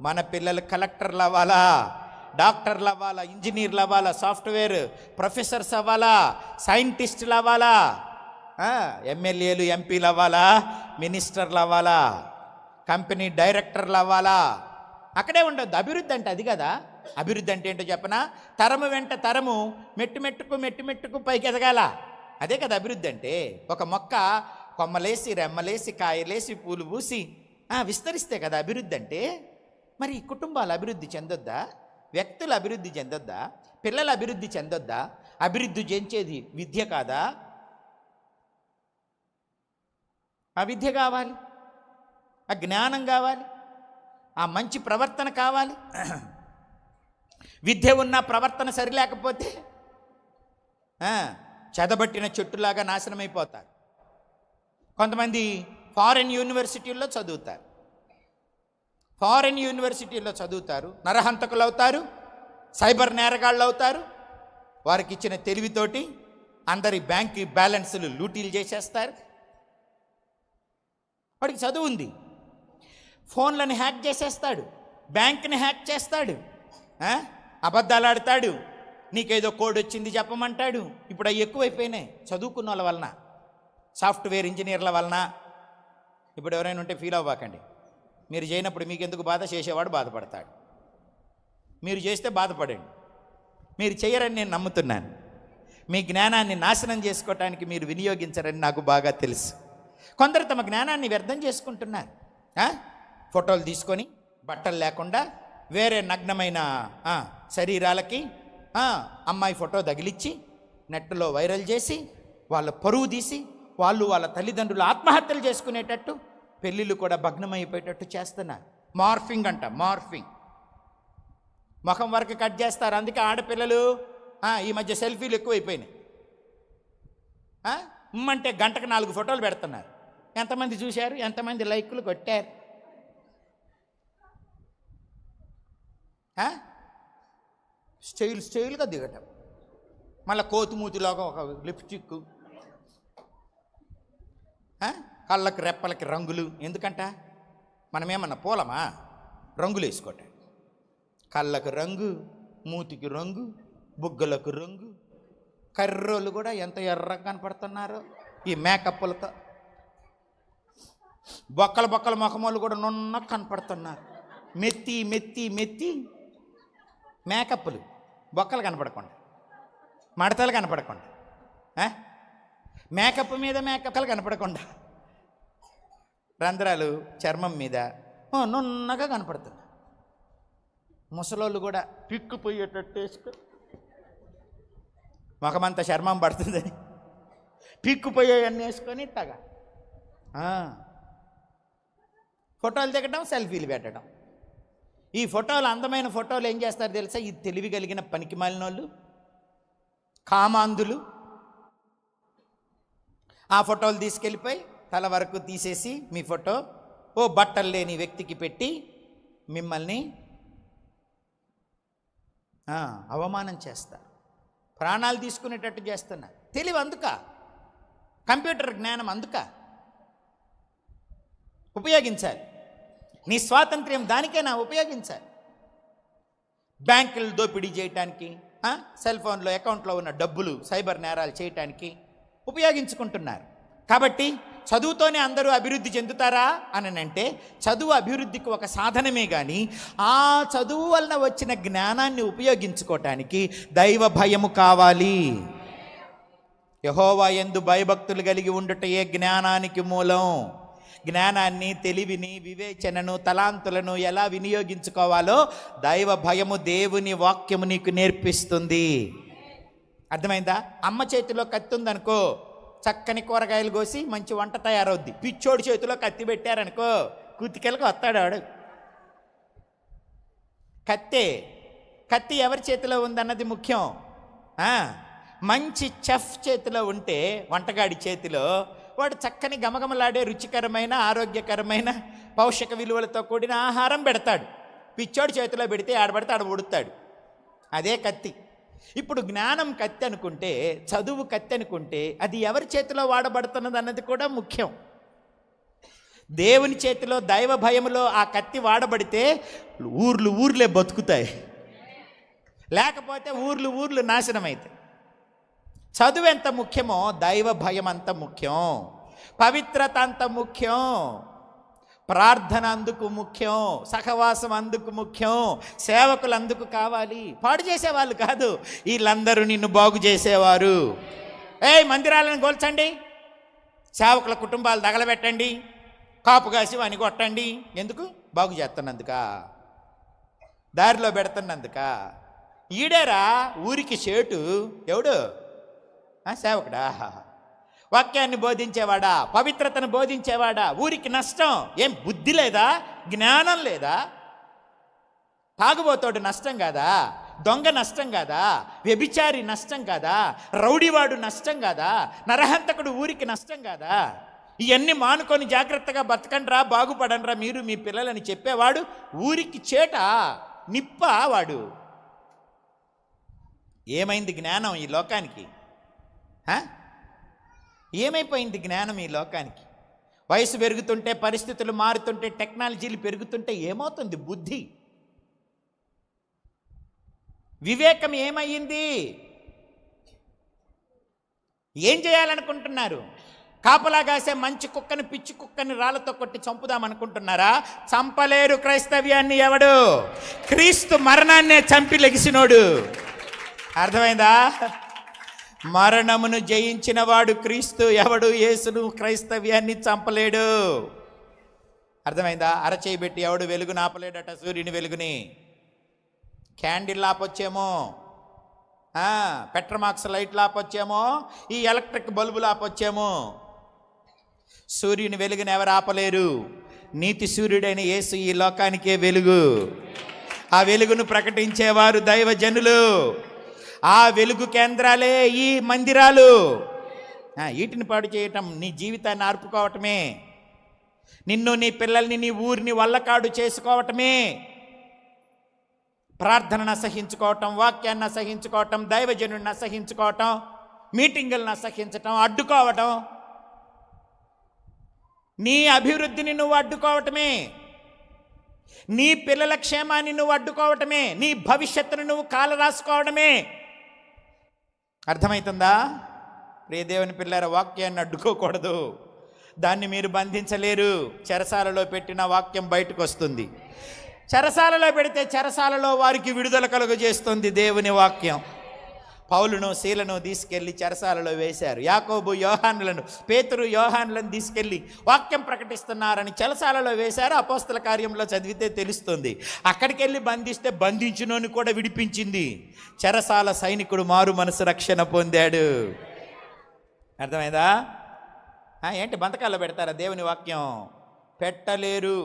మన పిల్లలు కలెక్టర్లు అవ్వాలా, డాక్టర్లు అవ్వాలా, ఇంజనీర్లు అవ్వాలా, సాఫ్ట్వేర్ ప్రొఫెసర్స్ అవ్వాలా, సైంటిస్టులు అవ్వాలా, ఎమ్మెల్యేలు ఎంపీలు అవ్వాలా, మినిస్టర్లు అవ్వాలా, కంపెనీ డైరెక్టర్లు అవ్వాలా. అక్కడే ఉండొద్దు. అభివృద్ధి అంటే అది కదా. అభివృద్ధి అంటే ఏంటో చెప్పనా? తరము వెంట తరము, మెట్టు మెట్టుకు పైకి ఎదగాల. అదే కదా అభివృద్ధి అంటే. ఒక మొక్క కొమ్మలేసి, రెమ్మలేసి, కాయలేసి, పూలు పూసి విస్తరిస్తే కదా అభివృద్ధి అంటే. మరి కుటుంబాలు అభివృద్ధి చెందొద్దా? వ్యక్తులు అభివృద్ధి చెందొద్దా? పిల్లలు అభివృద్ధి చెందొద్దా? అభివృద్ధి చెంచేది విద్య కాదా? ఆ విద్య కావాలి, ఆ జ్ఞానం కావాలి, ఆ మంచి ప్రవర్తన కావాలి. విద్య ఉన్న ప్రవర్తన సరిలేకపోతే చెదబట్టిన చెట్టులాగా నాశనమైపోతారు. కొంతమంది ఫారెన్ యూనివర్సిటీల్లో చదువుతారు, నరహంతకులు అవుతారు, సైబర్ నేరగాళ్ళు అవుతారు. వారికి ఇచ్చిన తెలివితోటి అందరి బ్యాంక్ బ్యాలెన్సులు లూటీలు చేసేస్తారు. వాడికి చదువు ఉంది, ఫోన్లను హ్యాక్ చేసేస్తాడు, బ్యాంక్ని హ్యాక్ చేస్తాడు, అబద్ధాలు ఆడతాడు, నీకేదో కోడ్ వచ్చింది చెప్పమంటాడు. ఇప్పుడు అవి ఎక్కువైపోయినాయి చదువుకున్న వాళ్ళ వలన, సాఫ్ట్వేర్ ఇంజనీర్ల వలన. ఇప్పుడు ఎవరైనా ఉంటే ఫీల్ అవ్వకండి. మీరు చేయనప్పుడు మీకు ఎందుకు బాధ, చేసేవాడు బాధపడతాడు. మీరు చేస్తే బాధపడండి. మీరు చేయరని నేను నమ్ముతున్నాను. మీ జ్ఞానాన్ని నాశనం చేసుకోవటానికి మీరు వినియోగించరని నాకు బాగా తెలుసు. కొందరు తమ జ్ఞానాన్ని వ్యర్థం చేసుకుంటున్నారు. ఫోటోలు తీసుకొని బట్టలు లేకుండా వేరే నగ్నమైన శరీరాలకి అమ్మాయి ఫోటో తగిలిచ్చి నెట్లో వైరల్ చేసి వాళ్ళ పరువు తీసి వాళ్ళ తల్లిదండ్రులు ఆత్మహత్యలు చేసుకునేటట్టు, పెళ్ళిళ్ళు కూడా భగ్నమైపోయేటట్టు చేస్తున్నారు. మార్ఫింగ్ అంట, మార్ఫింగ్. ముఖం వరకు కట్ చేస్తారు. అందుకే ఆడపిల్లలు ఈ మధ్య సెల్ఫీలు ఎక్కువైపోయినాయి. అంటే గంటకు 4 ఫోటోలు పెడుతున్నారు. ఎంతమంది చూశారు? ఎంతమంది లైకులు కొట్టారు? స్టైల్గా దిగటం, మళ్ళీ కోతుమూతిలాగా ఒక లిప్స్టిక్, కళ్ళకి రెప్పలకి రంగులు. ఎందుకంట? మనమేమన్నా పూలమా రంగులు వేసుకోవటం? కళ్ళకు రంగు, మూతికి రంగు, బుగ్గలకు రంగు. కర్రోళ్ళు కూడా ఎంత ఎర్రగా కనపడుతున్నారో ఈ మేకప్పులతో. బొక్కల ముఖమోళ్ళు కూడా నున్నగా కనపడుతున్నారు. మెత్తి మేకప్పులు, బొక్కలు కనపడకుండా, మడతలు కనపడకుండా, మేకప్ మీద మేకప్లు కనపడకుండా, రంధ్రాలు చర్మం మీద నున్నగా కనపడుతుంది. ముసలోళ్ళు కూడా పిక్కుపోయేటట్టు వేసుకో, ముఖమంతా చర్మం పడుతుందని పిక్కుపోయేవన్నీ వేసుకొని ఇట్టగా ఫోటోలు దిగడం, సెల్ఫీలు పెట్టడం. ఈ ఫోటోలు, అందమైన ఫోటోలు ఏం చేస్తారు తెలుసా? ఈ తెలివి కలిగిన పనికిమాలిన వాళ్ళు, కామాంధులు ఆ ఫోటోలు తీసుకెళ్ళిపోయి తల వరకు తీసేసి మీ ఫోటో బట్టలు లేని వ్యక్తికి పెట్టి మిమ్మల్ని అవమానం చేస్తారు, ప్రాణాలు తీసుకునేటట్టు చేస్తున్నారు. తెలివి అందుక, కంప్యూటర్ జ్ఞానం అందుక ఉపయోగించాలి. నీ స్వాతంత్ర్యం దానికైనా ఉపయోగించాలి. బ్యాంకులు దోపిడీ చేయటానికి, సెల్ ఫోన్లో అకౌంట్లో ఉన్న డబ్బులు సైబర్ నేరాలు చేయటానికి ఉపయోగించుకుంటున్నారు. కాబట్టి చదువుతోనే అందరూ అభివృద్ధి చెందుతారా అని అంటే, చదువు అభివృద్ధికి ఒక సాధనమే. కానీ ఆ చదువు వలన వచ్చిన జ్ఞానాన్ని ఉపయోగించుకోవటానికి దైవ భయము కావాలి. యెహోవా యందు భయభక్తులు కలిగి ఉండుటయే జ్ఞానానికి మూలం. జ్ఞానాన్ని, తెలివిని, వివేచనను, తలాంతులను ఎలా వినియోగించుకోవాలో దైవ భయము, దేవుని వాక్యము నీకు నేర్పిస్తుంది. అర్థమైందా? అమ్మ చేతిలో కత్తి ఉందనుకో, చక్కని కూరగాయలు కోసి మంచి వంట తయారవుద్ది. పిచ్చోడి చేతిలో కత్తి పెట్టారనుకో, కుతికెలకు వస్తాడు వాడు. కత్తి ఎవరి చేతిలో ఉందన్నది ముఖ్యం. మంచి చెఫ్ చేతిలో ఉంటే, వంటగాడి చేతిలో, వాడు చక్కని గమగమలాడే రుచికరమైన, ఆరోగ్యకరమైన, పౌషక విలువలతో కూడిన ఆహారం పెడతాడు. పిచ్చోడి చేతిలో పెడితే ఆడబడితే ఆడ ఉడుతాడు. అదే కత్తి. ఇప్పుడు జ్ఞానం కత్తి అనుకుంటే, చదువు కత్తి అనుకుంటే, అది ఎవరి చేతిలో వాడబడుతున్నది అన్నది కూడా ముఖ్యం. దేవుని చేతిలో, దైవ భయములో ఆ కత్తి వాడబడితే ఊర్లే బతుకుతాయి, లేకపోతే ఊర్లు నాశనమవుతాయి. చదువు ఎంత ముఖ్యమో దైవ భయం అంత ముఖ్యం, పవిత్రత అంత ముఖ్యం, ప్రార్థన అందుకు ముఖ్యం, సహవాసం అందుకు ముఖ్యం, సేవకులు అందుకు కావాలి. పాడు చేసేవాళ్ళు కాదు, వీళ్ళందరూ నిన్ను బాగు చేసేవారు. మందిరాలను గోల్చండి, సేవకుల కుటుంబాలు తగలబెట్టండి, కాపు కాసి వాని కొట్టండి. ఎందుకు? బాగు చేస్తున్నందుక, దారిలో పెడుతున్నందుక. ఈడేరా ఊరికి చేటు. ఎవడు? సేవకుడా? వాక్యాన్ని బోధించేవాడా? పవిత్రతను బోధించేవాడా? ఊరికి నష్టం. ఏం బుద్ధి లేదా? జ్ఞానం లేదా? తాగుబోతోడు నష్టం కాదా? దొంగ నష్టం కాదా? వ్యభిచారి నష్టం కాదా? రౌడీవాడు నష్టం కాదా? నరహంతకుడు ఊరికి నష్టం కాదా? ఇవన్నీ మానుకొని జాగ్రత్తగా బతకండ్రా, బాగుపడండ్రా మీరు మీ పిల్లలని చెప్పేవాడు ఊరికి చేట, నిప్ప వాడు. ఏమైంది జ్ఞానం ఈ లోకానికి? ఏమైపోయింది జ్ఞానం ఈ లోకానికి? వయసు పెరుగుతుంటే, పరిస్థితులు మారుతుంటే, టెక్నాలజీలు పెరుగుతుంటే ఏమవుతుంది బుద్ధి? వివేకం ఏమయ్యింది? ఏం చేయాలనుకుంటున్నారు? కాపలాగాసే మంచి కుక్కని, పిచ్చి కుక్కని రాళ్లతో కొట్టి చంపుదామనుకుంటున్నారా? చంపలేరు క్రైస్తవ్యాన్ని ఎవడు. క్రీస్తు మరణాన్నే చంపి లెగిసినోడు. అర్థమైందా? మరణమును జయించిన వాడు క్రీస్తు. ఎవడు? యేసును, క్రైస్తవ్యాన్ని చంపలేడు. అర్థమైందా? అరచేయబెట్టి ఎవడు వెలుగును ఆపలేడట, సూర్యుని వెలుగుని. క్యాండిల్ ఆపొచ్చేమో, పెట్రోమాక్స్ లైట్లు ఆపొచ్చేమో, ఈ ఎలక్ట్రిక్ బల్బులు ఆపొచ్చేమో, సూర్యుని వెలుగుని ఎవరు ఆపలేరు. నీతి సూర్యుడైన యేసు ఈ లోకానికే వెలుగు. ఆ వెలుగును ప్రకటించేవారు దైవజనులు. ఆ వెలుగు కేంద్రాలే ఈ మందిరాలు. వీటిని పాడు చేయటం నీ జీవితాన్ని ఆర్పుకోవటమే, నిన్ను, నీ పిల్లల్ని, నీ ఊరిని వల్లకాడు చేసుకోవటమే. ప్రార్థనను అసహించుకోవటం, వాక్యాన్ని అసహించుకోవటం, దైవజనుడిని అసహించుకోవటం, మీటింగులను అసహించటం, అడ్డుకోవటం. నీ అభివృద్ధిని నువ్వు అడ్డుకోవటమే, నీ పిల్లల క్షేమాన్ని నువ్వు అడ్డుకోవటమే, నీ భవిష్యత్తును నువ్వు కాల రాసుకోవడమే. అర్థమవుతుందా? ప్రియ దేవుని పిల్లల, వాక్యాన్ని అడ్డుకోకూడదు, దాన్ని మీరు బంధించలేరు. చెరసాలలో పెట్టిన వాక్యం బయటకు వస్తుంది. చెరసాలలో పెడితే చెరసాలలో వారికి విడుదల కలుగజేస్తుంది దేవుని వాక్యం. పౌలును, శీలను తీసుకెళ్ళి చెరసాలలో వేశారు. యాకోబు, యోహానులను, పేతురు, యోహానులను తీసుకెళ్ళి వాక్యం ప్రకటిస్తున్నారని చెరసాలలో వేశారు. అపోస్తల కార్యంలో చదివితే తెలుస్తుంది. అక్కడికి వెళ్ళి బంధిస్తే బంధించునోని కూడా విడిపించింది. చెరసాల సైనికుడు మారు మనసు రక్షణ పొందాడు. అర్థమైందా? ఏంటి బంధకాల్లో పెడతారా దేవుని వాక్యం? పెట్టలేరు.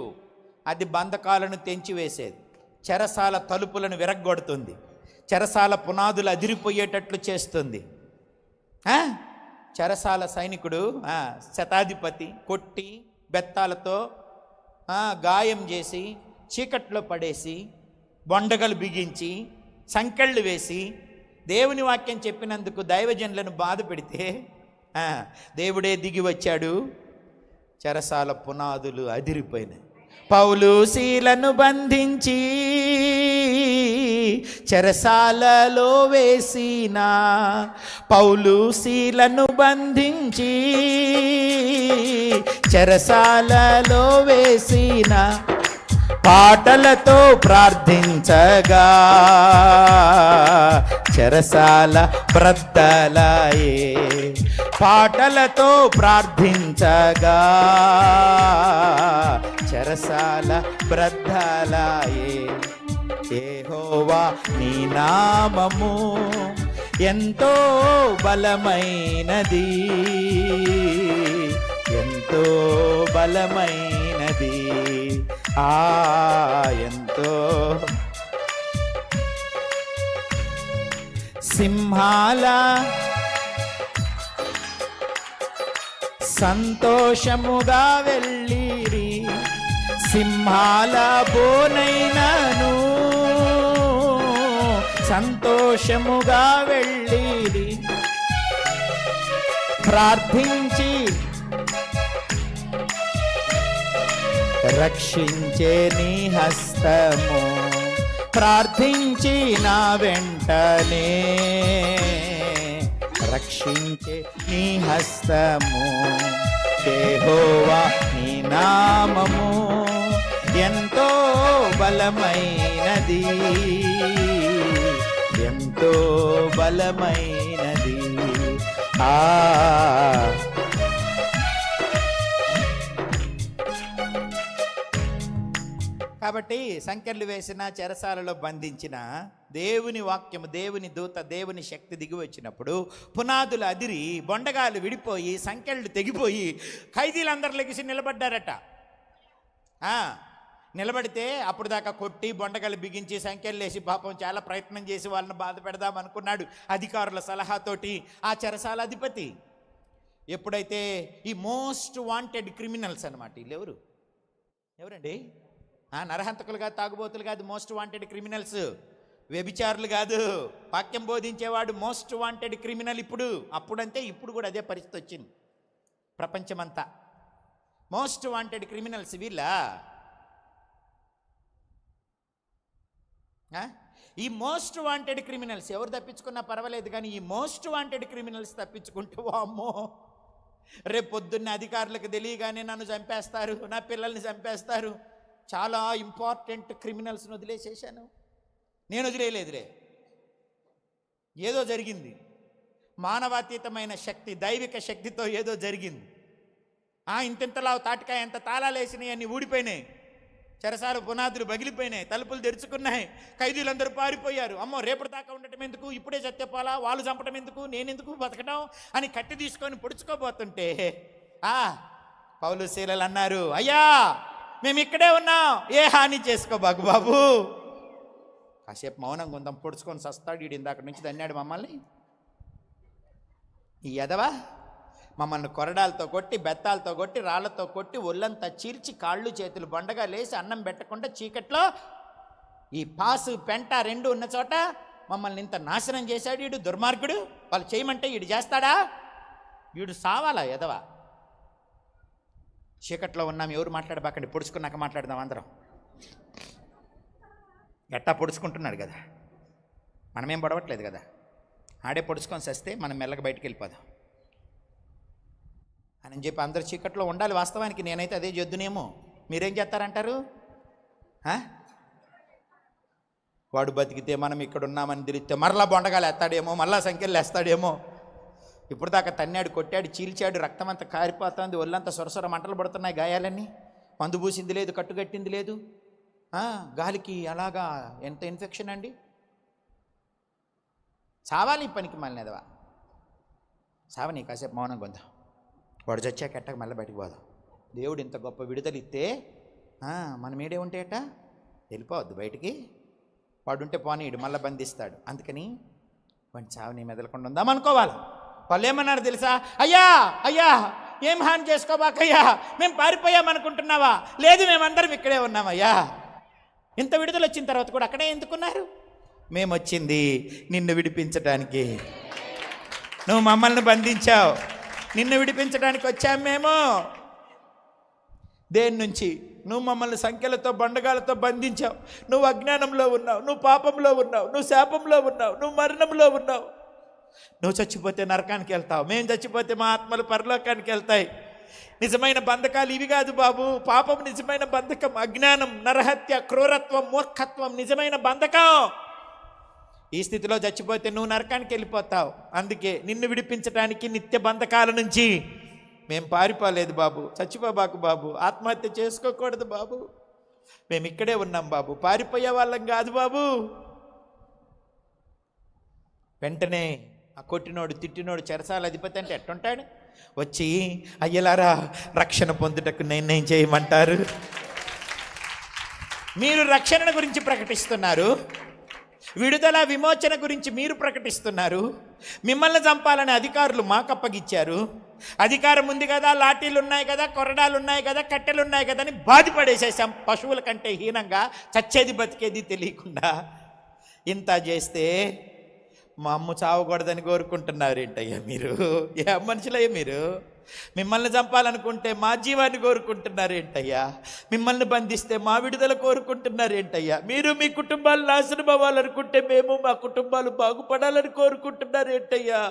అది బంధకాలను తెంచివేసేది, చెరసాల తలుపులను విరగ్గొడుతుంది, చెరసాల పునాదులు అదిరిపోయేటట్లు చేస్తుంది. చెరసాల సైనికుడు శతాధిపతి కొట్టి బెత్తాలతో గాయం చేసి చీకట్లో పడేసి బొండగలు బిగించి సంకెళ్ళు వేసి దేవుని వాక్యం చెప్పినందుకు దైవజనులను బాధ పెడితే దేవుడే దిగి వచ్చాడు. చెరసాల పునాదులు అదిరిపోయినాయి. పౌలు శీలను బంధించి చెరసాలలో వేసిన, పౌలు శీలను బంధించి చెరసాలలో వేసిన, పాటలతో ప్రార్థించగా చెరసాల బ్రద్దలాయే. పాటలతో ప్రార్థించగా చెరసాల బ్రద్దలాయే. యెహోవా నీ నామము ఎంతో బలమైనది, ఎంతో బలమైనది, ఎంతో. సింహాల సంతోషముగా వెళ్ళిరి, సింహాల బోనైనను సంతోషముగా వెళ్ళి ప్రార్థించి రక్షించే నీ హస్తము, ప్రార్థించి నా వెంటనే రక్షించే నీ హస్తము. యెహోవా నీ నామము ఎంతో బలమైనది, ఎంతో బలమైనది. కాబట్టి సంకెళ్ళు వేసిన, చెరసాలలో బంధించిన దేవుని వాక్యము, దేవుని దూత, దేవుని శక్తి దిగి వచ్చినప్పుడు పునాదులు అదిరి, బొండగాలు విడిపోయి, సంకెళ్ళు తెగిపోయి ఖైదీలందరూ లెగిసి నిలబడ్డారట. నిలబడితే అప్పుడు దాకా కొట్టి బొండగలు బిగించి సంఖ్యలు వేసి పాపం చాలా ప్రయత్నం చేసి వాళ్ళని బాధ పెడదాం అనుకున్నాడు అధికారుల సలహాతోటి ఆ చెరసాల అధిపతి. ఎప్పుడైతే ఈ మోస్ట్ వాంటెడ్ క్రిమినల్స్ అనమాట, వీళ్ళు ఎవరండి? నరహంతకులు కాదు, తాగుబోతులు కాదు, మోస్ట్ వాంటెడ్ క్రిమినల్స్. వ్యభిచారులు కాదు, వాక్యం బోధించేవాడు మోస్ట్ వాంటెడ్ క్రిమినల్. అప్పుడంతే ఇప్పుడు కూడా అదే పరిస్థితి వచ్చింది ప్రపంచమంతా. మోస్ట్ వాంటెడ్ క్రిమినల్స్ వీళ్ళ. ఈ మోస్ట్ వాంటెడ్ క్రిమినల్స్ ఎవరు తప్పించుకున్నా పర్వాలేదు, కానీ ఈ మోస్ట్ వాంటెడ్ క్రిమినల్స్ తప్పించుకుంటూ అమ్మో రేపు పొద్దున్న అధికారులకు తెలియగానే నన్ను చంపేస్తారు, నా పిల్లల్ని చంపేస్తారు. చాలా ఇంపార్టెంట్ క్రిమినల్స్ని వదిలేసేసాను. నేను వదిలేయలేదురే, ఏదో జరిగింది. మానవాతీతమైన శక్తి, దైవిక శక్తితో ఏదో జరిగింది. ఇంతలా తాటికాయ ఎంత తాళాలు వేసినాయి, అన్నీ ఊడిపోయినాయి, చెరసాల పునాదులు పగిలిపోయినాయి, తలుపులు తెరుచుకున్నాయి, ఖైదీలందరూ పారిపోయారు. అమ్మో రేపటి దాకా ఉండటం ఎందుకు, ఇప్పుడే సత్యపాలా, వాళ్ళు చంపడం ఎందుకు, నేనెందుకు బతకడం అని కట్టి తీసుకొని పొడుచుకోబోతుంటే పౌలు శీలలు అన్నారు, అయ్యా మేము ఇక్కడే ఉన్నాం, ఏ హాని చేసుకోబాకు బాబు. కాసేపు మౌనంగా ఉందాం, పొడుచుకొని సస్తాడు వీడు, ఇందాక నుంచి దన్నాడు మమ్మల్ని. ఈ ఎదవా మమ్మల్ని కొరడాలతో కొట్టి, బెత్తాలతో కొట్టి, రాళ్లతో కొట్టి, ఒళ్ళంతా చీల్చి, కాళ్ళు చేతులు బొండగా లేసి, అన్నం పెట్టకుండా చీకట్లో ఈ పాసు పెంట రెండు ఉన్న చోట మమ్మల్ని ఇంత నాశనం చేశాడు వీడు, దుర్మార్గుడు. వాళ్ళు చేయమంటే వీడు చేస్తాడా? వీడు సావాలా ఎదవా. చీకట్లో ఉన్నాం, ఎవరు మాట్లాడబాకండి, పొడుచుకున్నాక మాట్లాడదాం అందరం. ఎట్టా పొడుచుకుంటున్నాడు కదా, మనమేం పొడవట్లేదు కదా, ఆడే పొడుచుకొని వస్తే మనం మెల్లగా బయటికి వెళ్ళిపోదాం అని చెప్పి అందరు చీకట్లో ఉండాలి. వాస్తవానికి నేనైతే అదే చేద్దునేమో, మీరేం చేస్తారంటారు? వాడు బతికితే మనం ఇక్కడ ఉన్నామని తెలిస్తే మరలా బొండగాలు వేస్తాడేమో, మరలా సంఖ్యలు వేస్తాడేమో. ఇప్పుడు దాకా తన్నాడు, కొట్టాడు, చీల్చాడు, రక్తం అంతా కారిపోతుంది, ఒళ్ళంతా సొరసొర మంటలు పడుతున్నాయి, గాయాలన్నీ. మందు పూసింది లేదు, కట్టుకట్టింది లేదు, గాలికి అలాగా ఎంత ఇన్ఫెక్షన్ అండి. చావాలి ఈ పనికి మళ్ళీ ఎదవా, చావని. కాసేపు మౌనంగా ఉందాం, వాడు చచ్చాక ఎట్టక మళ్ళీ బయటికి పోదాం. దేవుడు ఇంత గొప్ప విడుదల ఇస్తే మనం ఏడే ఉంటే ఎట్టా వెళ్ళిపోవద్దు బయటికి. వాడుంటే పోనీడు, మళ్ళీ బంధిస్తాడు. అందుకని వాడిని చావని మెదలకుండా ఉందాం అనుకోవాలి. వాళ్ళు ఏమన్నారు తెలుసా? అయ్యా అయ్యా ఏం హాని చేసుకోబాకయ్యా, మేము పారిపోయామనుకుంటున్నావా? లేదు, మేమందరం ఇక్కడే ఉన్నామయ్యా. ఇంత విడుదల వచ్చిన తర్వాత కూడా అక్కడే ఎందుకున్నారు? మేము వచ్చింది నిన్ను విడిపించడానికి, నువ్వు మమ్మల్ని బంధించావు, నిన్ను విడిపించడానికి వచ్చాం మేము. దేని నుంచి? నువ్వు మమ్మల్ని సంఖ్యలతో బండగాలతో బంధించావు. నువ్వు అజ్ఞానంలో ఉన్నావు, నువ్వు పాపంలో ఉన్నావు, నువ్వు శాపంలో ఉన్నావు, నువ్వు మరణంలో ఉన్నావు. నువ్వు చచ్చిపోతే నరకానికి వెళ్తావు, మేము చచ్చిపోతే మా ఆత్మలు పరలోకానికి వెళ్తాయి. నిజమైన బంధకాలు ఇవి కాదు బాబు. పాపం నిజమైన బంధకం, అజ్ఞానం, నరహత్య, క్రూరత్వం, మూర్ఖత్వం నిజమైన బంధకం. ఈ స్థితిలో చచ్చిపోతే నువ్వు నరకానికి వెళ్ళిపోతావు. అందుకే నిన్ను విడిపించడానికి నిత్య బంధకాల నుంచి మేము పారిపోలేదు బాబు. చచ్చిపోబాకు బాబు, ఆత్మహత్య చేసుకోకూడదు బాబు, మేము ఇక్కడే ఉన్నాం బాబు, పారిపోయే వాళ్ళం కాదు బాబు. వెంటనే ఆ కొట్టినోడు, తిట్టినోడు, చెరసాల అధిపతి అంటే ఎట్టుంటాడు? వచ్చి అయ్యలారా రక్షణ పొందుటకు నిర్ణయం చేయమంటారు. మీరు రక్షణ గురించి ప్రకటిస్తున్నారు, విడుదల విమోచన గురించి మీరు ప్రకటిస్తున్నారు. మిమ్మల్ని చంపాలని అధికారులు మాకు అప్పగిచ్చారు. అధికారం ఉంది కదా, లాఠీలు ఉన్నాయి కదా, కొరడాలు ఉన్నాయి కదా, కట్టెలు ఉన్నాయి కదా అని బాధపడేసేసాం. పశువుల కంటే హీనంగా, చచ్చేది బతికేది తెలియకుండా. ఇంత చేస్తే మా అమ్మ చావకూడదని కోరుకుంటున్నారేంటయ్యా మీరు? ఏ మనుషులయ్యా మీరు? మిమ్మల్ని చంపాలనుకుంటే మా జీవాన్ని కోరుకుంటున్నారేంటయ్యా? మిమ్మల్ని బంధిస్తే మా విడుదల కోరుకుంటున్నారేంటయ్యా? మీరు మీ కుటుంబాలు నాశనం అవ్వాలనుకుంటే మేము మా కుటుంబాలు బాగుపడాలని కోరుకుంటున్నారేంటయ్యా?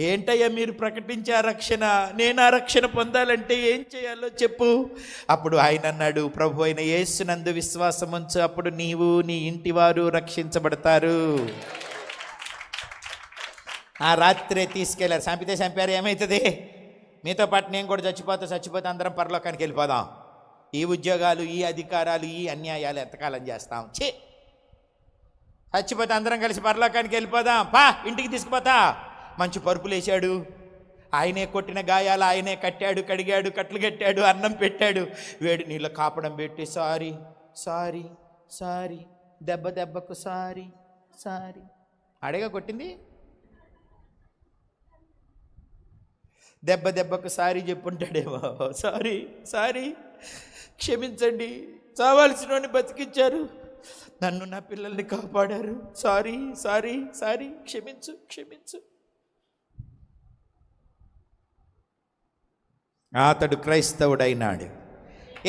ఏంటయ్యా మీరు ప్రకటించే ఆ రక్షణ? నేను ఆ రక్షణ పొందాలంటే ఏం చేయాలో చెప్పు. అప్పుడు ఆయన అన్నాడు, ప్రభు అయిన యేసునందు విశ్వాసం ఉంచు, అప్పుడు నీవు నీ ఇంటి వారు రక్షించబడతారు. ఆ రాత్రే తీసుకెళ్ళారు. చంపారు, ఏమవుతుంది? మీతో పాటు నేను కూడా చచ్చిపోతే అందరం పరలోకానికి వెళ్ళిపోదాం. ఈ ఉద్యోగాలు, ఈ అధికారాలు, ఈ అన్యాయాలు ఎంతకాలం చేస్తాం? చచ్చిపోతే అందరం కలిసి పరలోకానికి వెళ్ళిపోదాం, పా ఇంటికి తీసుకుపోతా. మంచి పరుపులు వేసాడు, ఆయనే కొట్టిన గాయాలు ఆయనే కట్టాడు, కడిగాడు, కట్లు కట్టాడు, అన్నం పెట్టాడు, వేడి నీళ్ళ కాపడం పెట్టి సారీ సారీ సారీ, దెబ్బకు సారీ సారీ. అడగా కొట్టింది, దెబ్బకు సారీ చెప్పుంటాడేమో. సారీ సారీ, క్షమించండి, చావాల్సిన బతికించారు, నన్ను నా పిల్లల్ని కాపాడారు, సారీ సారీ సారీ, క్షమించు క్షమించు. అతడు క్రైస్తవుడైనాడు.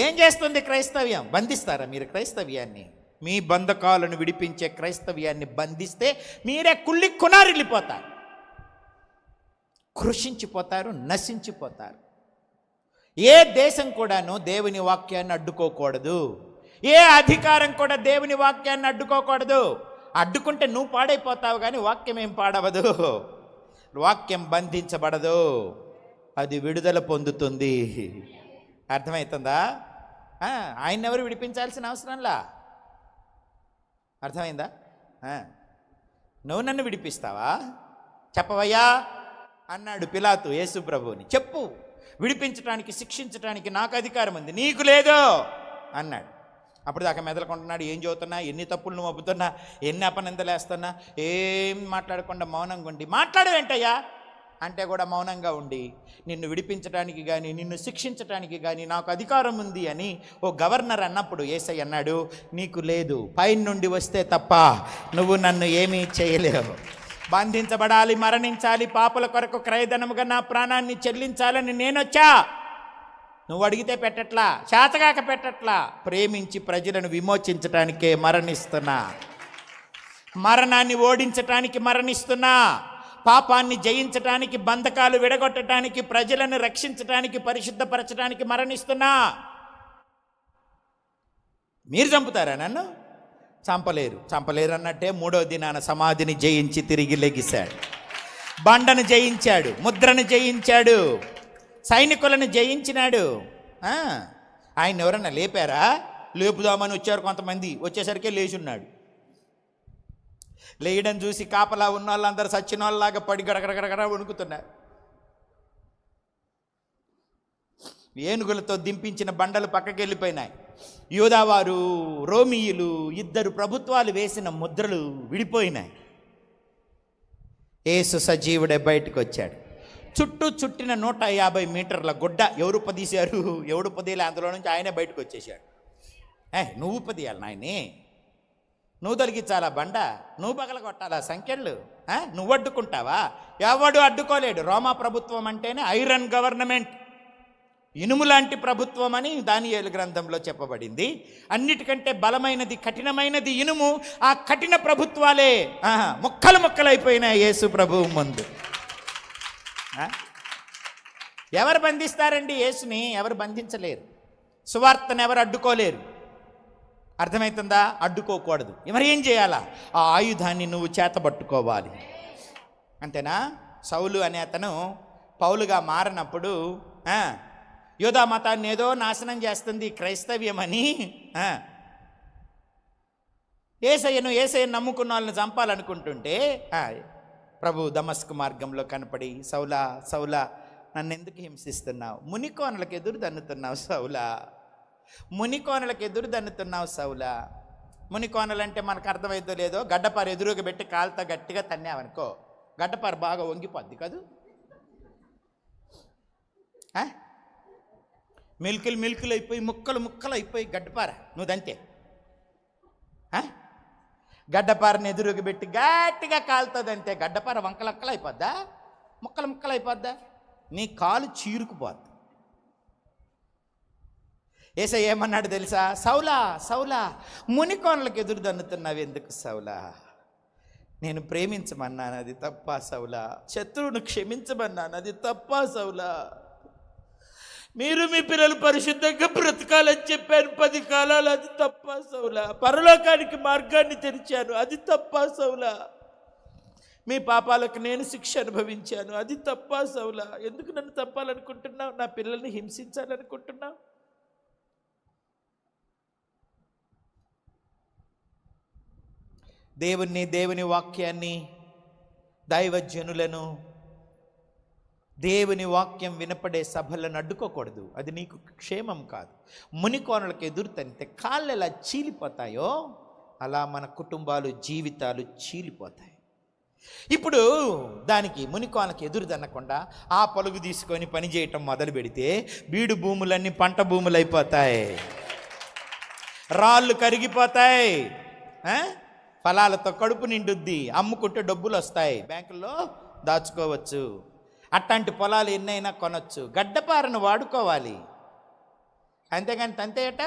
ఏం చేస్తుంది క్రైస్తవ్యం? బంధిస్తారా మీరు క్రైస్తవ్యాన్ని? మీ బంధకాలను విడిపించే క్రైస్తవ్యాన్ని బంధిస్తే మీరే కుళ్ళి కొనారిల్లిపోతారు, కృషించిపోతారు, నశించిపోతారు. ఏ దేశం కూడాను దేవుని వాక్యాన్ని అడ్డుకోకూడదు. ఏ అధికారం కూడా దేవుని వాక్యాన్ని అడ్డుకోకూడదు. అడ్డుకుంటే నువ్వు పాడైపోతావు, కానీ వాక్యం ఏం పాడవదు. వాక్యం బంధించబడదు, అది విడుదల పొందుతుంది. అర్థమవుతుందా? ఆయన ఎవరు విడిపించాల్సిన అవసరంలా. అర్థమైందా? నువ్వు నన్ను విడిపిస్తావా? చెప్పవయ్యా అన్నాడు పిలాతు యేసు ప్రభువుని. చెప్పు, విడిపించడానికి శిక్షించడానికి నాకు అధికారం ఉంది, నీకు లేదు అన్నాడు. అప్పుడు దాకా మెదలకుంటున్నాడు. ఏం చదువుతున్నా, ఎన్ని తప్పులు నువ్వు అబ్బుతున్నా, ఎన్ని అపనిందలేస్తున్నా, ఏం మాట్లాడకుండా మౌనంగా ఉండి, మాట్లాడవేంటయ్యా అంటే కూడా మౌనంగా ఉండి, నిన్ను విడిపించడానికి కానీ నిన్ను శిక్షించడానికి కానీ నాకు అధికారం ఉంది అని ఓ గవర్నర్ అన్నప్పుడు యేసయ్య అన్నాడు, నీకు లేదు, పైన నుండి వస్తే తప్ప నువ్వు నన్ను ఏమీ చేయలేవు. బంధించబడాలి, మరణించాలి, పాపుల కొరకు క్రయధనముగా నా ప్రాణాన్ని చెల్లించాలని నేనొచ్చా. నువ్వు అడిగితే పెట్టట్లా, చేతగాక పెట్టట్లా. ప్రేమించి ప్రజలను విమోచించటానికే మరణిస్తున్నా, మరణాన్ని ఓడించటానికి మరణిస్తున్నా, పాపాన్ని జయించటానికి, బంధకాలు విడగొట్టడానికి, ప్రజలను రక్షించటానికి, పరిశుద్ధపరచడానికి మరణిస్తున్నా. మీరు చంపుతారా నన్ను? చంపలేరు అన్నట్టే మూడో దినాన సమాధిని జయించి తిరిగి లెగిశాడు. బండను జయించాడు, ముద్రను జయించాడు, సైనికులను జయించినాడు. ఆయన ఎవరన్నా లేపారా? లేపుదామని వచ్చారు కొంతమంది, వచ్చేసరికే లేచున్నాడు. లేయడం చూసి కాపలా ఉన్న వాళ్ళందరూ సచ్చిన వాళ్ళలాగా పడి గడగడగడగడ వణుకుతున్నారు. ఏనుగులతో దింపించిన బండలు పక్కకి వెళ్ళిపోయినాయి. యూదావారు, రోమీయులు ఇద్దరు ప్రభుత్వాలు వేసిన ముద్రలు విడిపోయినాయి. యేసు సజీవుడే బయటకు వచ్చాడు. చుట్టిన 150 మీటర్ల గుడ్డ ఎవరు పదీశారు? ఎవడు పదేలే, అందులో నుంచి ఆయనే బయటకు వచ్చేసాడు. నువ్వు పదియాలి నాయనే, నువ్వు తొలగించాలా బండ, నువ్వు పగల కొట్టాలా సంఖ్యలు, నువ్వు అడ్డుకుంటావా? ఎవడు అడ్డుకోలేడు. రోమా ప్రభుత్వం అంటేనే ఐరన్ గవర్నమెంట్, ఇనుము లాంటి ప్రభుత్వం అని దానియేలు గ్రంథంలో చెప్పబడింది. అన్నిటికంటే బలమైనది, కఠినమైనది ఇనుము. ఆ కఠిన ప్రభుత్వాలే ముక్కలైపోయినాయి యేసు ప్రభువు ముందు. ఎవరు బంధిస్తారండి యేసుని? ఎవరు బంధించలేరు. సువార్తను ఎవరు అడ్డుకోలేరు. అర్థమవుతుందా? అడ్డుకోకూడదు. మరి ఏం చేయాలా? ఆ ఆయుధాన్ని నువ్వు చేతబట్టుకోవాలి. అంతేనా? సౌలు అనే అతను పౌలుగా మారినప్పుడు యూదా మతాన్ని ఏదో నాశనం చేస్తుంది క్రైస్తవ్యం అని యేసయ్యను నమ్ముకున్న వాళ్ళని చంపాలనుకుంటుంటే ప్రభు దమస్కు మార్గంలో కనపడి, సౌలా సౌలా నన్ను ఎందుకు హింసిస్తున్నావు? మునికోనలకు ఎదురు దన్నుతున్నావు సౌలా, మునికోనలకు ఎదురు దన్నుతున్నావు సౌలా. మునికోనలంటే మనకు అర్థమైందో లేదో, గడ్డపారు ఎదురుగా పెట్టి కాలుతో గట్టిగా తన్నావనుకో, గడ్డపారు బాగా వంగిపోద్ది కదూ. మిల్కులు అయిపోయి ముక్కలు అయిపోయి గడ్డపార నువ్వు దంతే. గడ్డపారని ఎదురుగా పెట్టి గట్టిగా కాలుతుంది అంతే. గడ్డపార వంకలక్కలు అయిపోద్దా? ముక్కలు ముక్కలు అయిపోద్దా? నీ కాలు చీరుకుపోద్ది. యేసయ్య ఏమన్నాడు తెలుసా? సౌలా సౌలా, మునికోనలకు ఎదురు దన్నుతున్నావు ఎందుకు సౌలా? నేను ప్రేమించమన్నాను, అది తప్ప సౌలా? శత్రువును క్షమించమన్నాను, అది తప్ప సౌలా? మీరు మీ పిల్లలు పరిశుద్ధంగా బ్రతకాలని చెప్పాను 10 కాలాలు, అది తప్ప సౌలా? పరలోకానికి మార్గాన్ని తెరిచాను, అది తప్ప సౌలా? మీ పాపాలకు నేను శిక్ష అనుభవించాను, అది తప్ప సౌలా? ఎందుకు నన్ను తప్పాలనుకుంటున్నావు? నా పిల్లల్ని హింసించాలనుకుంటున్నావు? దేవుని వాక్యాన్ని, దైవజనులను, దేవుని వాక్యం వినపడే సభలను అడ్డుకోకూడదు. అది నీకు క్షేమం కాదు. మునికోనలకు ఎదురు తంతే కాళ్ళు ఎలా చీలిపోతాయో అలా మన కుటుంబాలు, జీవితాలు చీలిపోతాయి. ఇప్పుడు దానికి మునికోనలకు ఎదురు దన్నకుండా ఆ పలుగు తీసుకొని పని చేయటం మొదలు పెడితే బీడు భూములన్నీ పంట భూములు అయిపోతాయి, రాళ్ళు కరిగిపోతాయి, ఫలాలతో కడుపు నిండుద్ది, అమ్ముకుంటే డబ్బులు వస్తాయి, బ్యాంకుల్లో దాచుకోవచ్చు, అట్లాంటి పొలాలు ఎన్నైనా కొనొచ్చు. గడ్డపారను వాడుకోవాలి, అంతేగాని తంతేట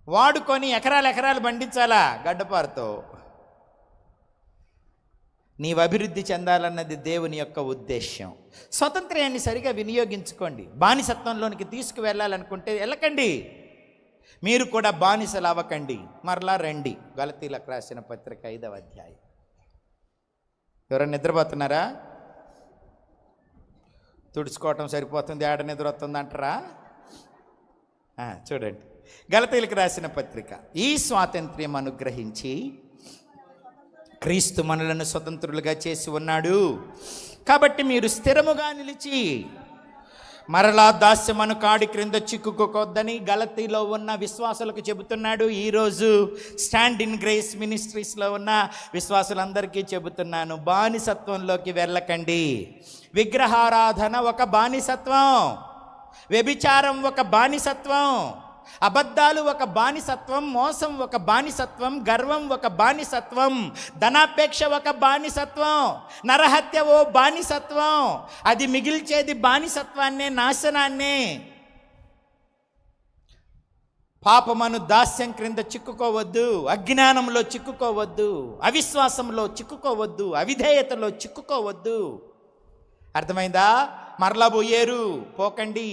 వాడుకొని ఎకరాలు పండించాలా గడ్డపారతో? నీవు అభివృద్ధి చెందాలన్నది దేవుని యొక్క ఉద్దేశం. స్వతంత్రాన్ని సరిగా వినియోగించుకోండి. బానిసత్వంలోనికి తీసుకువెళ్ళాలనుకుంటే వెళ్ళకండి, మీరు కూడా బానిసలు అవ్వకండి, మరలా రండి. గలతీలకు రాసిన పత్రిక 5వ అధ్యాయం. ఎవరైనా నిద్రపోతున్నారా? తుడుచుకోవటం సరిపోతుంది, ఆడ నిద్ర వస్తుంది అంటారా? చూడండి, గలతీలకు రాసిన పత్రిక. ఈ స్వాతంత్ర్యం అనుగ్రహించి క్రీస్తు మనలను స్వతంత్రులుగా చేసి ఉన్నాడు, కాబట్టి మీరు స్థిరముగా నిలిచి మరలా దాస్యమను కాడి క్రింద చిక్కుకోవద్దని గలతీలో ఉన్న విశ్వాసులకు చెబుతున్నాడు. ఈరోజు స్టాండ్ ఇన్ గ్రేస్ మినిస్ట్రీస్లో ఉన్న విశ్వాసులందరికీ చెబుతున్నాను, బానిసత్వంలోకి వెళ్ళకండి. విగ్రహారాధన ఒక బానిసత్వం, వ్యభిచారం ఒక బానిసత్వం, అబద్ధాలు ఒక బానిసత్వం, మోసం ఒక బానిసత్వం, గర్వం ఒక బానిసత్వం, ధనాపేక్ష ఒక బానిసత్వం, నరహత్య ఓ బానిసత్వం. అది మిగిల్చేది బానిసత్వాన్నే, నాశనాన్నే. పాపమను దాస్యం క్రింద చిక్కుకోవద్దు, అజ్ఞానంలో చిక్కుకోవద్దు, అవిశ్వాసంలో చిక్కుకోవద్దు, అవిధేయతలో చిక్కుకోవద్దు. అర్థమైందా? మరలా పోయేరు, పోకండి.